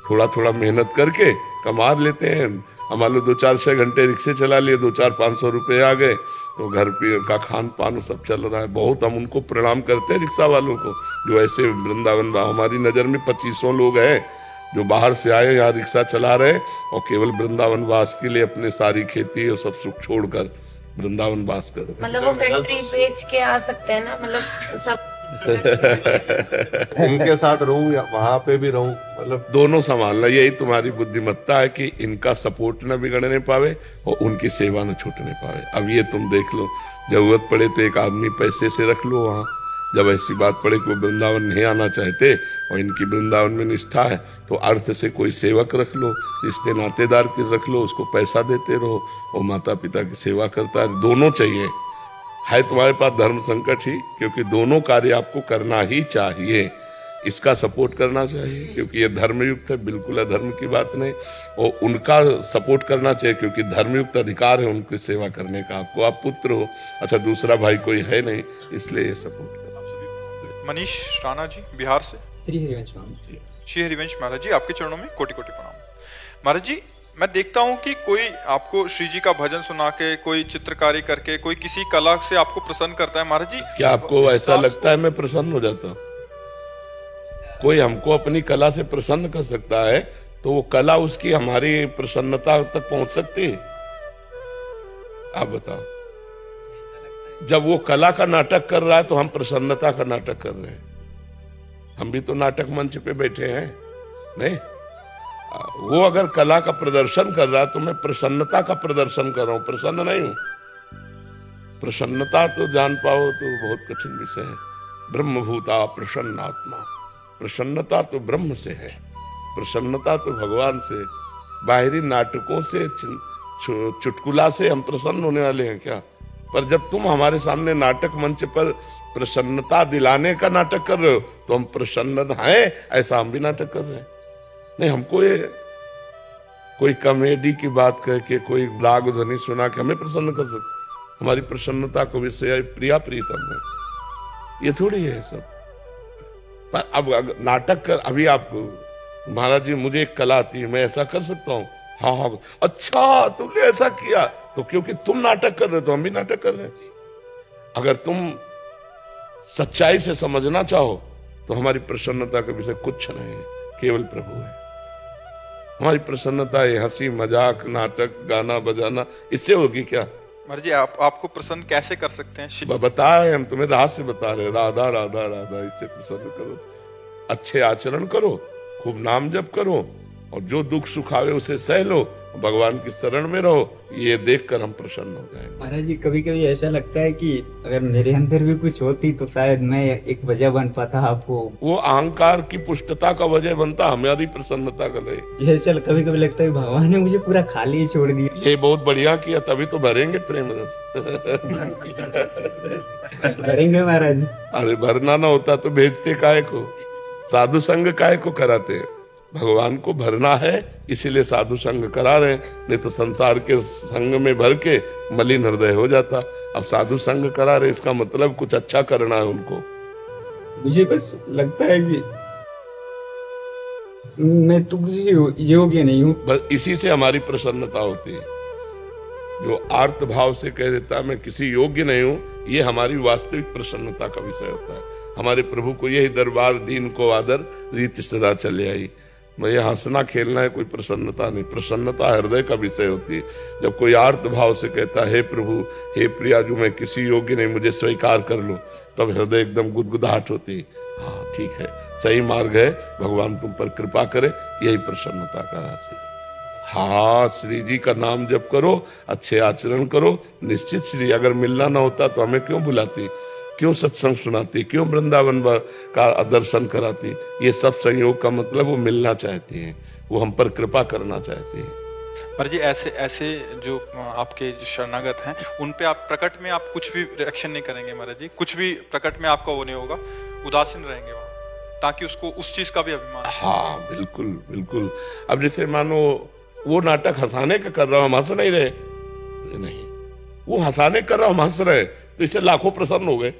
B: थोड़ा थोड़ा मेहनत करके कमा लेते हैं। हमारे 2-4-6 घंटे रिक्शे चला लिए, 200-500 रुपए आ गए, तो घर पे का खान पान सब चल रहा है। बहुत हम उनको प्रणाम करते हैं रिक्शा वालों को, जो ऐसे वृंदावन, हमारी नजर में 2500 लोग हैं जो बाहर से आए यहाँ रिक्शा चला रहे, और केवल वृंदावन वास के लिए अपने सारी खेती और सब सुख छोड़कर वृंदावन वास कर।
H: मतलब वो फैक्ट्री बेच के आ सकते हैं ना, मतलब सब
F: इनके साथ रहूं या वहां पे भी रहूं, मतलब
B: दोनों संभालना, यही तुम्हारी बुद्धिमत्ता है कि इनका सपोर्ट न बिगड़ने पावे और उनकी सेवा न छूटने पावे। अब ये तुम देख लो, जरूरत पड़े तो एक आदमी पैसे से रख लो वहां, जब ऐसी बात पड़े कि वो वृंदावन नहीं आना चाहते और इनकी वृंदावन में निष्ठा है, तो अर्थ से कोई सेवक रख लो, रिश्ते नातेदार के रख लो, उसको पैसा देते रहो, वो माता पिता की सेवा करता है। दोनों चाहिए, है तुम्हारे पास धर्म संकट ही, क्योंकि दोनों कार्य आपको करना ही चाहिए, इसका सपोर्ट करना चाहिए क्योंकि ये धर्मयुक्त है, बिल्कुल अधर्म की बात नहीं, और उनका सपोर्ट करना चाहिए क्योंकि धर्मयुक्त अधिकार है उनकी सेवा करने का। आपको, आप पुत्र हो, अच्छा दूसरा भाई कोई है नहीं, इसलिए ये सपोर्ट करना।
A: मनीष राणा जी बिहार से। श्री हरिवंश महाराज जी, आपके चरणों में कोटि कोटि प्रणाम। महाराज जी, मैं देखता हूँ कि कोई आपको श्री जी का भजन सुना के, कोई चित्रकारी करके, कोई किसी कला से आपको प्रसन्न करता है। महाराज जी,
B: क्या आपको ऐसा लगता है मैं प्रसन्न हो जाता हूँ? कोई हमको अपनी कला से प्रसन्न कर सकता है तो वो कला उसकी हमारी प्रसन्नता तक पहुंच सकती है? आप बताओ। जब वो कला का नाटक कर रहा है तो हम प्रसन्नता का नाटक कर रहे हैं। हम भी तो नाटक मंच पे बैठे हैं, नहीं? वो अगर कला का प्रदर्शन कर रहा है तो मैं प्रसन्नता का प्रदर्शन कर रहा हूं, प्रसन्न नहीं हूं। प्रसन्नता तो जान पाओ तो बहुत कठिन विषय है। ब्रह्मभूता प्रसन्नात्मा, प्रसन्नता तो ब्रह्म से है, प्रसन्नता तो भगवान से। बाहरी नाटकों से, चुटकुला से हम प्रसन्न होने वाले हैं क्या? पर जब तुम हमारे सामने नाटक मंच पर प्रसन्नता दिलाने का नाटक कर रहे हो तो हम प्रसन्न हैं, ऐसा हम भी नाटक कर रहे हैं। नहीं, हमको ये कोई कॉमेडी की बात कह के, कोई राग ध्वनि सुना के हमें प्रसन्न कर सकते। हमारी प्रसन्नता को विषय प्रिया प्रीतम है, ये थोड़ी है सब। पर अब नाटक कर, अभी आप महाराज जी मुझे एक कला आती है, मैं ऐसा कर सकता हूँ। हाँ हाँ, अच्छा तुमने ऐसा किया, तो क्योंकि तुम नाटक कर रहे हो तो हम भी नाटक कर रहे हैं। अगर तुम सच्चाई से समझना चाहो तो हमारी प्रसन्नता का विषय कुछ नहीं है, केवल प्रभु है। हमारी प्रसन्नता ये हंसी मजाक नाटक गाना बजाना, इससे होगी क्या?
A: महाराज जी आपको प्रसन्न कैसे कर सकते हैं?
B: बताए हम तुम्हें, रहस्य बता रहे, राधा राधा राधा, इससे प्रसन्न करो। अच्छे आचरण करो, खूब नाम जप करो, और जो दुख सुख आवे उसे सह लो, भगवान की शरण में रहो। ये देखकर हम प्रसन्न हो जाएंगे।
I: महाराज जी कभी कभी ऐसा लगता है कि अगर मेरे अंदर भी कुछ होती तो शायद मैं एक वजह बन पाता आपको।
B: वो अहंकार की पुष्टता का वजह बनता, हमारी प्रसन्नता का नहीं।
I: ये ऐसा कभी कभी लगता है भगवान ने मुझे पूरा खाली ही छोड़ दिया।
B: ये बहुत बढ़िया किया, तभी तो भरेंगे प्रेम रस।
I: करेंगे महाराज जी।
B: अरे भरना ना होता तो भेजते काहे को, साधु संग काहे को कराते? भगवान को भरना है, इसीलिए साधु संग करा रहे, नहीं तो संसार के संग में भर के मलिन हृदय हो जाता। अब साधु संग करा रहे, इसका मतलब कुछ अच्छा करना है उनको।
I: मुझे बस लगता है कि मैं तो किसी योग्य नहीं हूँ।
B: बस इसी से हमारी प्रसन्नता होती है। जो आर्त भाव से कह देता है मैं किसी योग्य नहीं हूँ, ये हमारी वास्तविक प्रसन्नता का विषय होता है। हमारे प्रभु को यही दरबार दीन को आदर रीति सदा चले आई। मैं ये हंसना खेलना है कोई प्रसन्नता नहीं, प्रसन्नता हृदय का विषय होती है। जब कोई आर्त भाव से कहता है हे प्रभु हे प्रिया, जो मैं किसी योग्य नहीं, मुझे स्वीकार कर लो, तब हृदय एकदम गुदगुदाहट होती है। हाँ ठीक है, सही मार्ग है, भगवान तुम पर कृपा करे, यही प्रसन्नता का राशि। हाँ, श्री जी का नाम जप करो, अच्छे आचरण करो, निश्चित श्री अगर मिलना ना होता तो हमें क्यों बुलाती, क्यों सत्संग सुनाती, क्यों वृंदावन का दर्शन कराती? ये सब संयोग का मतलब वो मिलना चाहती है, वो हम पर कृपा करना चाहती है।
A: पर जी ऐसे जो आपके जो शरणागत हैं, उन पे आप प्रकट में आप कुछ भी रिएक्शन नहीं करेंगे महाराज जी? कुछ भी प्रकट में आपका वो नहीं होगा, उदासीन रहेंगे वहाँ, ताकि उसको उस चीज का भी अभिमान।
B: हाँ बिल्कुल बिल्कुल। अब जैसे मानो वो नाटक हंसाने का कर रहा हूँ, हम हंस नहीं रहे, नहीं, वो हंसाने कर रहा हूँ, हम हंस रहे, तो इससे लाखों प्रसन्न हो गए।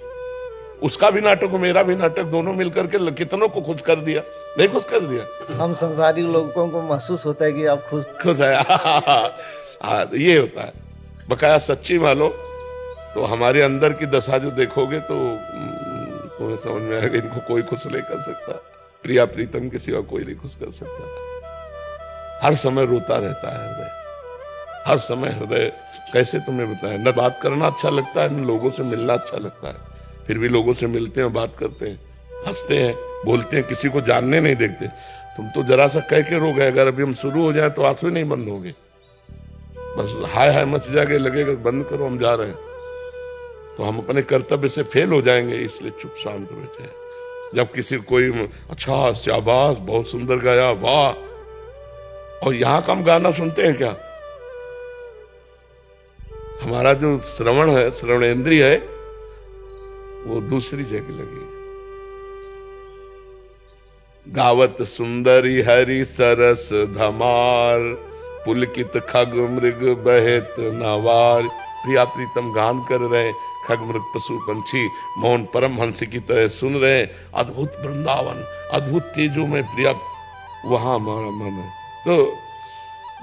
B: उसका भी नाटक हो मेरा भी नाटक, दोनों मिलकर के कितनों को खुश कर दिया, नहीं खुश कर दिया?
J: हम संसारी लोगों को महसूस होता है कि आप खुश
B: है। ये होता है बकाया सच्ची मानो तो हमारे अंदर की दशा जो देखोगे तो तुम्हें समझ में आएगा, इनको कोई खुश नहीं कर सकता, प्रिया प्रीतम के सिवा कोई नहीं खुश कर सकता। हर समय रोता रहता है हृदय, हर समय हृदय। कैसे तुम्हें बताएं, न बात करना अच्छा लगता है, न लोगों से मिलना अच्छा लगता है, फिर भी लोगों से मिलते हैं, बात करते हैं, हंसते हैं, बोलते हैं, किसी को जानने नहीं देखते। तुम तो जरा सा कह के रो गए, अगर अभी हम शुरू हो जाए तो आंसू नहीं बंद होंगे, बस हाय हाय मच जाएगा, लगेगा बंद करो हम जा रहे हैं, तो हम अपने कर्तव्य से फेल हो जाएंगे, इसलिए चुप शांत बैठे हैं। जब किसी कोई अच्छा शाबाश बहुत सुंदर गाया, वाह, और यहाँ का हम गाना सुनते हैं क्या? हमारा जो श्रवण है, श्रवणेंद्रिय है, वो दूसरी जगह लगी। गावत सुंदरी हरि सरस धमार, पुलकित खग मृग बहेत नवार। प्रिया प्रीतम गान कर रहे, खग मृग पशु पंछी मौन परम हंस की तरह सुन रहे। अद्भुत वृंदावन, अद्भुत तेजो में प्रिया, वहां हमारा मन है। तो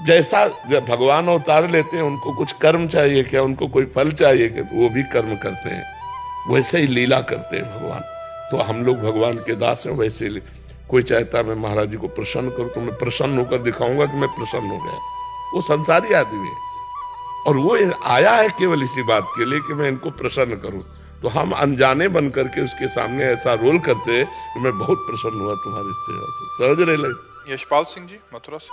B: जैसा जब भगवान अवतार लेते हैं, उनको कुछ कर्म चाहिए क्या, उनको कोई फल चाहिए क्या? वो भी कर्म करते हैं, वैसे ही लीला करते हैं भगवान। तो हम लोग भगवान के दास हैं, वैसे ही कोई चाहता है मैं महाराज जी को प्रसन्न करूं, तो मैं प्रसन्न होकर दिखाऊंगा कि मैं प्रसन्न हो गया। वो संसारी आदमी है, और वो आया है केवल इसी बात के लिए कि मैं इनको प्रसन्न करूं। तो हम अनजाने बन करके उसके सामने ऐसा रोल करते हैं कि मैं बहुत प्रसन्न हुआ तुम्हारी सेवा से, समझ रहे लगे?
A: यशपाल सिंह जी मथुरा से।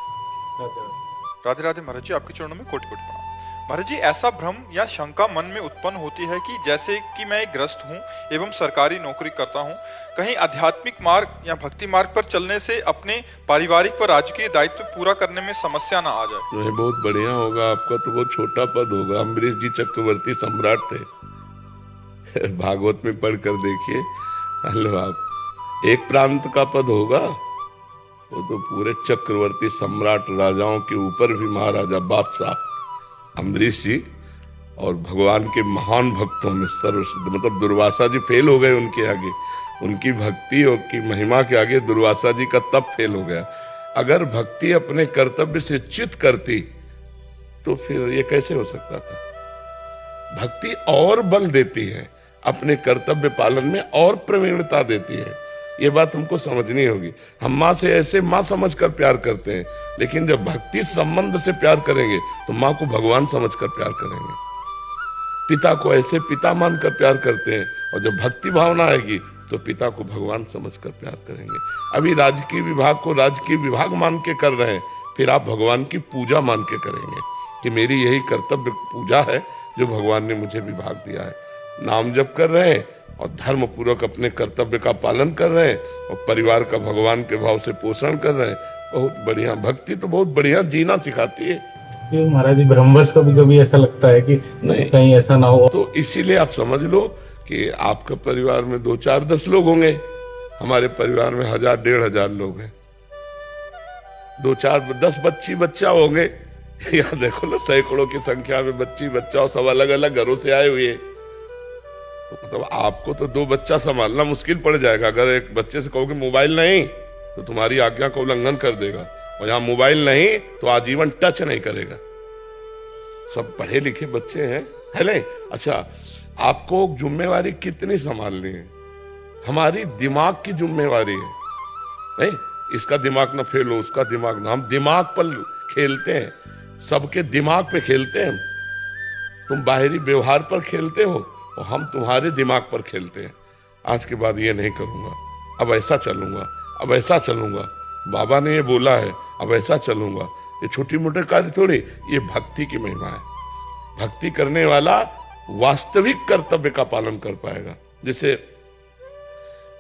A: राधे राधे महाराज जी, आपके चरणों में कोटि कोटि प्रणाम। महाराज जी, ऐसा भ्रम या शंका मन में उत्पन्न होती है कि जैसे कि मैं एक गृहस्थ हूँ एवं सरकारी नौकरी करता हूँ, कहीं आध्यात्मिक मार्ग या भक्ति मार्ग पर चलने से अपने पारिवारिक व राजकीय दायित्व पूरा करने में समस्या ना आ जाए।
B: नहीं, बहुत बढ़िया होगा आपका, तो बहुत छोटा पद होगा। अम्बरीश जी चक्रवर्ती सम्राट थे, भागवत में पढ़ कर देखिए। हेलो, आप एक प्रांत का पद होगा, वो तो पूरे चक्रवर्ती सम्राट राजाओं के ऊपर भी महाराजा बादशाह अम्बरीश जी और भगवान के महान भक्तों में सर्वसिद्ध, मतलब दुर्वासा जी फेल हो गए उनके आगे, उनकी भक्ति और की महिमा के आगे दुर्वासा जी का तप फेल हो गया। अगर भक्ति अपने कर्तव्य से च्युत करती तो फिर ये कैसे हो सकता था? भक्ति और बल देती है, अपने कर्तव्य पालन में और प्रवीणता देती है। ये बात हमको समझनी होगी। हम माँ से ऐसे माँ समझकर प्यार करते हैं, लेकिन जब भक्ति संबंध से प्यार करेंगे तो माँ को भगवान समझकर प्यार करेंगे। पिता को ऐसे पिता मानकर प्यार करते हैं, और जब भक्ति भावना आएगी तो पिता को भगवान समझकर प्यार करेंगे। अभी राजकीय विभाग को राजकीय विभाग मान के कर रहे हैं, फिर आप भगवान की पूजा मान के करेंगे कि मेरी यही कर्तव्य पूजा है जो भगवान ने मुझे विभाग दिया है। नाम जप कर रहे हैं और धर्म पूर्वक अपने कर्तव्य का पालन कर रहे हैं, और परिवार का भगवान के भाव से पोषण कर रहे हैं। बहुत बढ़िया भक्ति तो बहुत बढ़िया जीना सिखाती है।
K: ये महाराज जी ब्रह्मवश कभी कभी ऐसा लगता है कि नहीं कहीं ऐसा ना हो,
B: तो इसीलिए आप समझ लो कि आपके परिवार में 2, 4, 10 लोग होंगे, हमारे परिवार में 1000, 1500 लोग हैं। 2, 4, 10 बच्ची बच्चा होंगे, यहाँ देखो ना सैकड़ों की संख्या में बच्ची बच्चा और सब अलग अलग घरों से आए हुए। तो मतलब आपको तो 2 बच्चा संभालना मुश्किल पड़ जाएगा। अगर एक बच्चे से कहोगे मोबाइल नहीं तो तुम्हारी आज्ञा का उल्लंघन कर देगा, और यहाँ मोबाइल नहीं तो आजीवन टच नहीं करेगा। सब पढ़े लिखे बच्चे हैं, है नहीं? अच्छा, आपको जिम्मेवारी कितनी संभालनी है? हमारी दिमाग की जिम्मेवारी है, नहीं? इसका दिमाग ना फेल हो, उसका दिमाग ना। हम दिमाग पर खेलते हैं, सबके दिमाग पे खेलते हैं। तुम बाहरी व्यवहार पर खेलते हो और हम तुम्हारे दिमाग पर खेलते हैं। आज के बाद ये नहीं करूंगा, अब ऐसा चलूंगा, अब ऐसा चलूंगा, बाबा ने ये बोला है, अब ऐसा चलूंगा। ये छोटी मोटे कार्य थोड़ी, ये भक्ति की महिमा है। भक्ति करने वाला वास्तविक कर्तव्य का पालन कर पाएगा। जैसे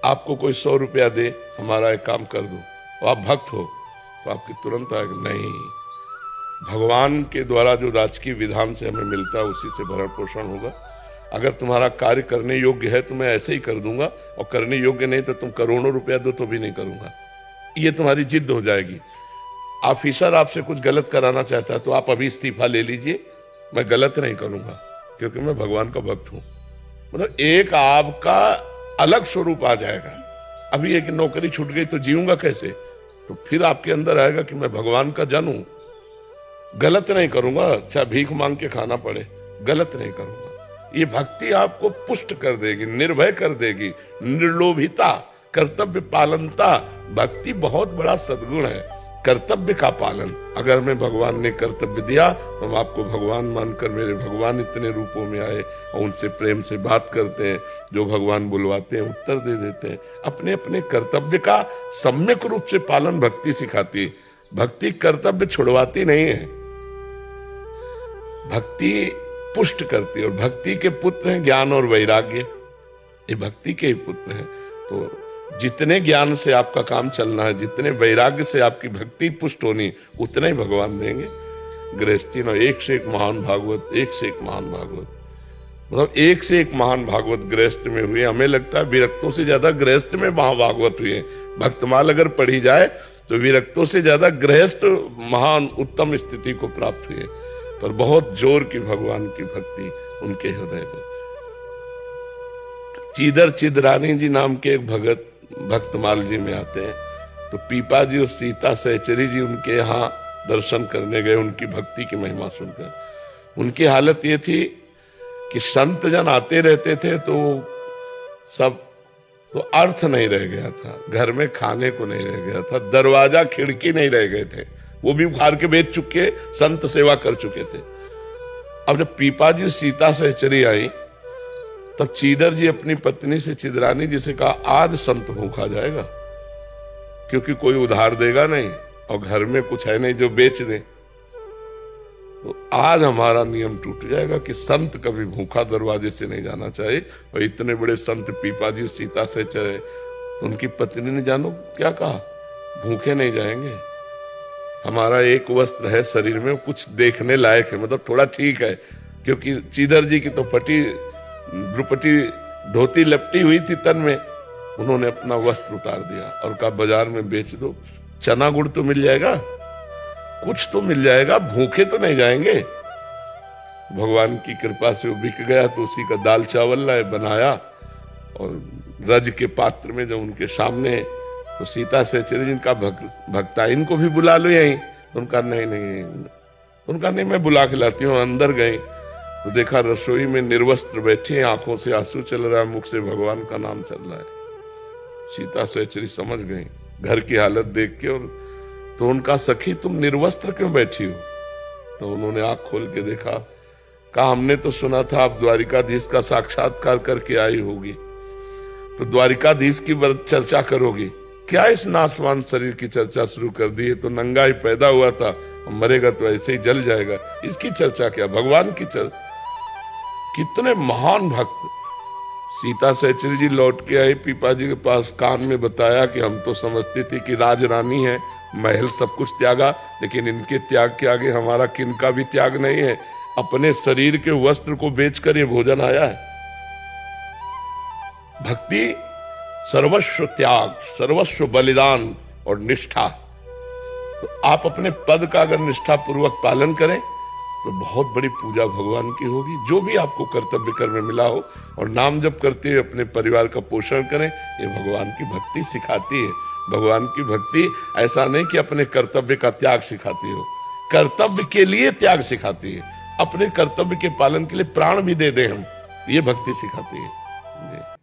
B: आपको कोई 100 रुपया दे, हमारा एक काम कर दो, और आप भक्त हो तो आपकी तुरंत आएगा नहीं, भगवान के द्वारा जो राजकीय विधान से हमें मिलता है उसी से भरण पोषण होगा। अगर तुम्हारा कार्य करने योग्य है तो मैं ऐसे ही कर दूंगा, और करने योग्य नहीं तो तुम करोड़ों रुपया दो तो भी नहीं करूंगा। ये तुम्हारी जिद हो जाएगी। ऑफिसर आपसे कुछ गलत कराना चाहता है तो आप अभी इस्तीफा ले लीजिए, मैं गलत नहीं करूंगा क्योंकि मैं भगवान का भक्त हूं। मतलब एक आपका अलग स्वरूप आ जाएगा। अभी एक नौकरी छूट गई तो जीऊंगा कैसे? तो फिर आपके अंदर आएगा कि मैं भगवान का जन हूं, गलत नहीं करूंगा, चाहे भीख मांग के खाना पड़े, गलत नहीं करूंगा। ये भक्ति आपको पुष्ट कर देगी, निर्भय कर देगी, निर्लोभिता, कर्तव्य पालनता। भक्ति बहुत बड़ा सद्गुण है, कर्तव्य का पालन। अगर मैं भगवान ने कर्तव्य दिया तो हम आपको भगवान मानकर, मेरे भगवान इतने रूपों में आए और उनसे प्रेम से बात करते हैं, जो भगवान बुलवाते हैं उत्तर दे देते हैं। अपने अपने कर्तव्य का सम्यक रूप से पालन भक्ति सिखाती है। भक्ति कर्तव्य छुड़वाती नहीं है, भक्ति पुष्ट करती है। और भक्ति के पुत्र हैं ज्ञान और वैराग्य, ये भक्ति के ही पुत्र हैं। तो जितने ज्ञान से आपका काम चलना है, जितने वैराग्य से आपकी भक्ति पुष्ट होनी, उतने ही भगवान देंगे। गृहस्थी ना एक से एक महान भागवत, एक से एक महान भागवत, मतलब एक से एक महान भागवत गृहस्थ में हुए। हमें लगता है विरक्तों से ज्यादा गृहस्थ में महाभागवत हुए। भक्तमाल अगर पढ़ी जाए तो विरक्तों से ज्यादा गृहस्थ महान उत्तम स्थिति को प्राप्त हुए। पर बहुत जोर की भगवान की भक्ति उनके हृदय में। चीदर चिदरानी जी नाम के एक भगत भक्तमाल जी में आते हैं, तो पीपा जी और सीता सहचरी जी उनके यहाँ दर्शन करने गए, उनकी भक्ति की महिमा सुनकर। उनकी हालत ये थी कि संत जन आते रहते थे तो सब तो अर्थ नहीं रह गया था, घर में खाने को नहीं रह गया था, दरवाजा खिड़की नहीं रह गए थे, वो भी उखाड़ के बेच चुके, संत सेवा कर चुके थे। अब जब पीपा जी सीता सहचरी आई तब चीदर जी अपनी पत्नी से चिदरानी जी से कहा, आज संत भूखा जाएगा क्योंकि कोई उधार देगा नहीं और घर में कुछ है नहीं जो बेच दे। तो आज हमारा नियम टूट जाएगा कि संत कभी भूखा दरवाजे से नहीं जाना चाहिए। और इतने बड़े संत पीपा जी सीता सहचर है, तो उनकी पत्नी ने जानो क्या कहा, भूखे नहीं जाएंगे, हमारा एक वस्त्र है शरीर में, कुछ देखने लायक है, मतलब थोड़ा ठीक है, क्योंकि चीदर जी की तो फटी द्रुपटी धोती लपटी हुई थी तन में। उन्होंने अपना वस्त्र उतार दिया और कहा बाजार में बेच दो, चना गुड़ तो मिल जाएगा, कुछ तो मिल जाएगा, भूखे तो नहीं जाएंगे। भगवान की कृपा से वो बिक गया तो उसी का दाल चावल लाए, बनाया और रज के पात्र में जब उनके सामने, तो सीता से चले जिनका भक्ता, इनको भी बुला लो यहीं। तो उनका नहीं, मैं बुला के लाती हूँ। अंदर गए तो देखा रसोई में निर्वस्त्र बैठे, आंखों से आंसू चल रहा है, मुख से भगवान का नाम चल रहा है। सीता सहचरी समझ गई घर की हालत देख के, और तो उनका सखी तुम निर्वस्त्र क्यों बैठी हो? तो उन्होंने आंख खोल के देखा, कहा हमने तो सुना था आप द्वारिकाधीश का साक्षात्कार करके आई होगी, तो द्वारिकाधीश की चर्चा करोगी क्या? इस नासवान शरीर की चर्चा शुरू कर दी है, तो नंगा ही पैदा हुआ था, मरेगा तो ऐसे ही जल जाएगा, इसकी चर्चा क्या? भगवान की चर्चा। कितने महान भक्त। सीता सहचरी जी लौट के आई, पीपा जी के पास, कान में बताया कि हम तो समझते थे कि राजरानी है, महल सब कुछ त्यागा, लेकिन इनके त्याग के आगे हमारा किनका भी त्याग नहीं है। अपने शरीर के वस्त्र को बेचकर ये भोजन आया है। भक्ति सर्वस्व त्याग, सर्वस्व बलिदान और निष्ठा। तो आप अपने पद का अगर निष्ठा पूर्वक पालन करें तो बहुत बड़ी पूजा भगवान की होगी। जो भी आपको कर्तव्य कर्म में मिला हो, और नाम जप करते हुए अपने परिवार का पोषण करें, ये भगवान की भक्ति सिखाती है। भगवान की भक्ति ऐसा नहीं कि अपने कर्तव्य का त्याग सिखाती हो, कर्तव्य के लिए त्याग सिखाती है। अपने कर्तव्य के पालन के लिए प्राण भी दे दें हम, ये भक्ति सिखाती है।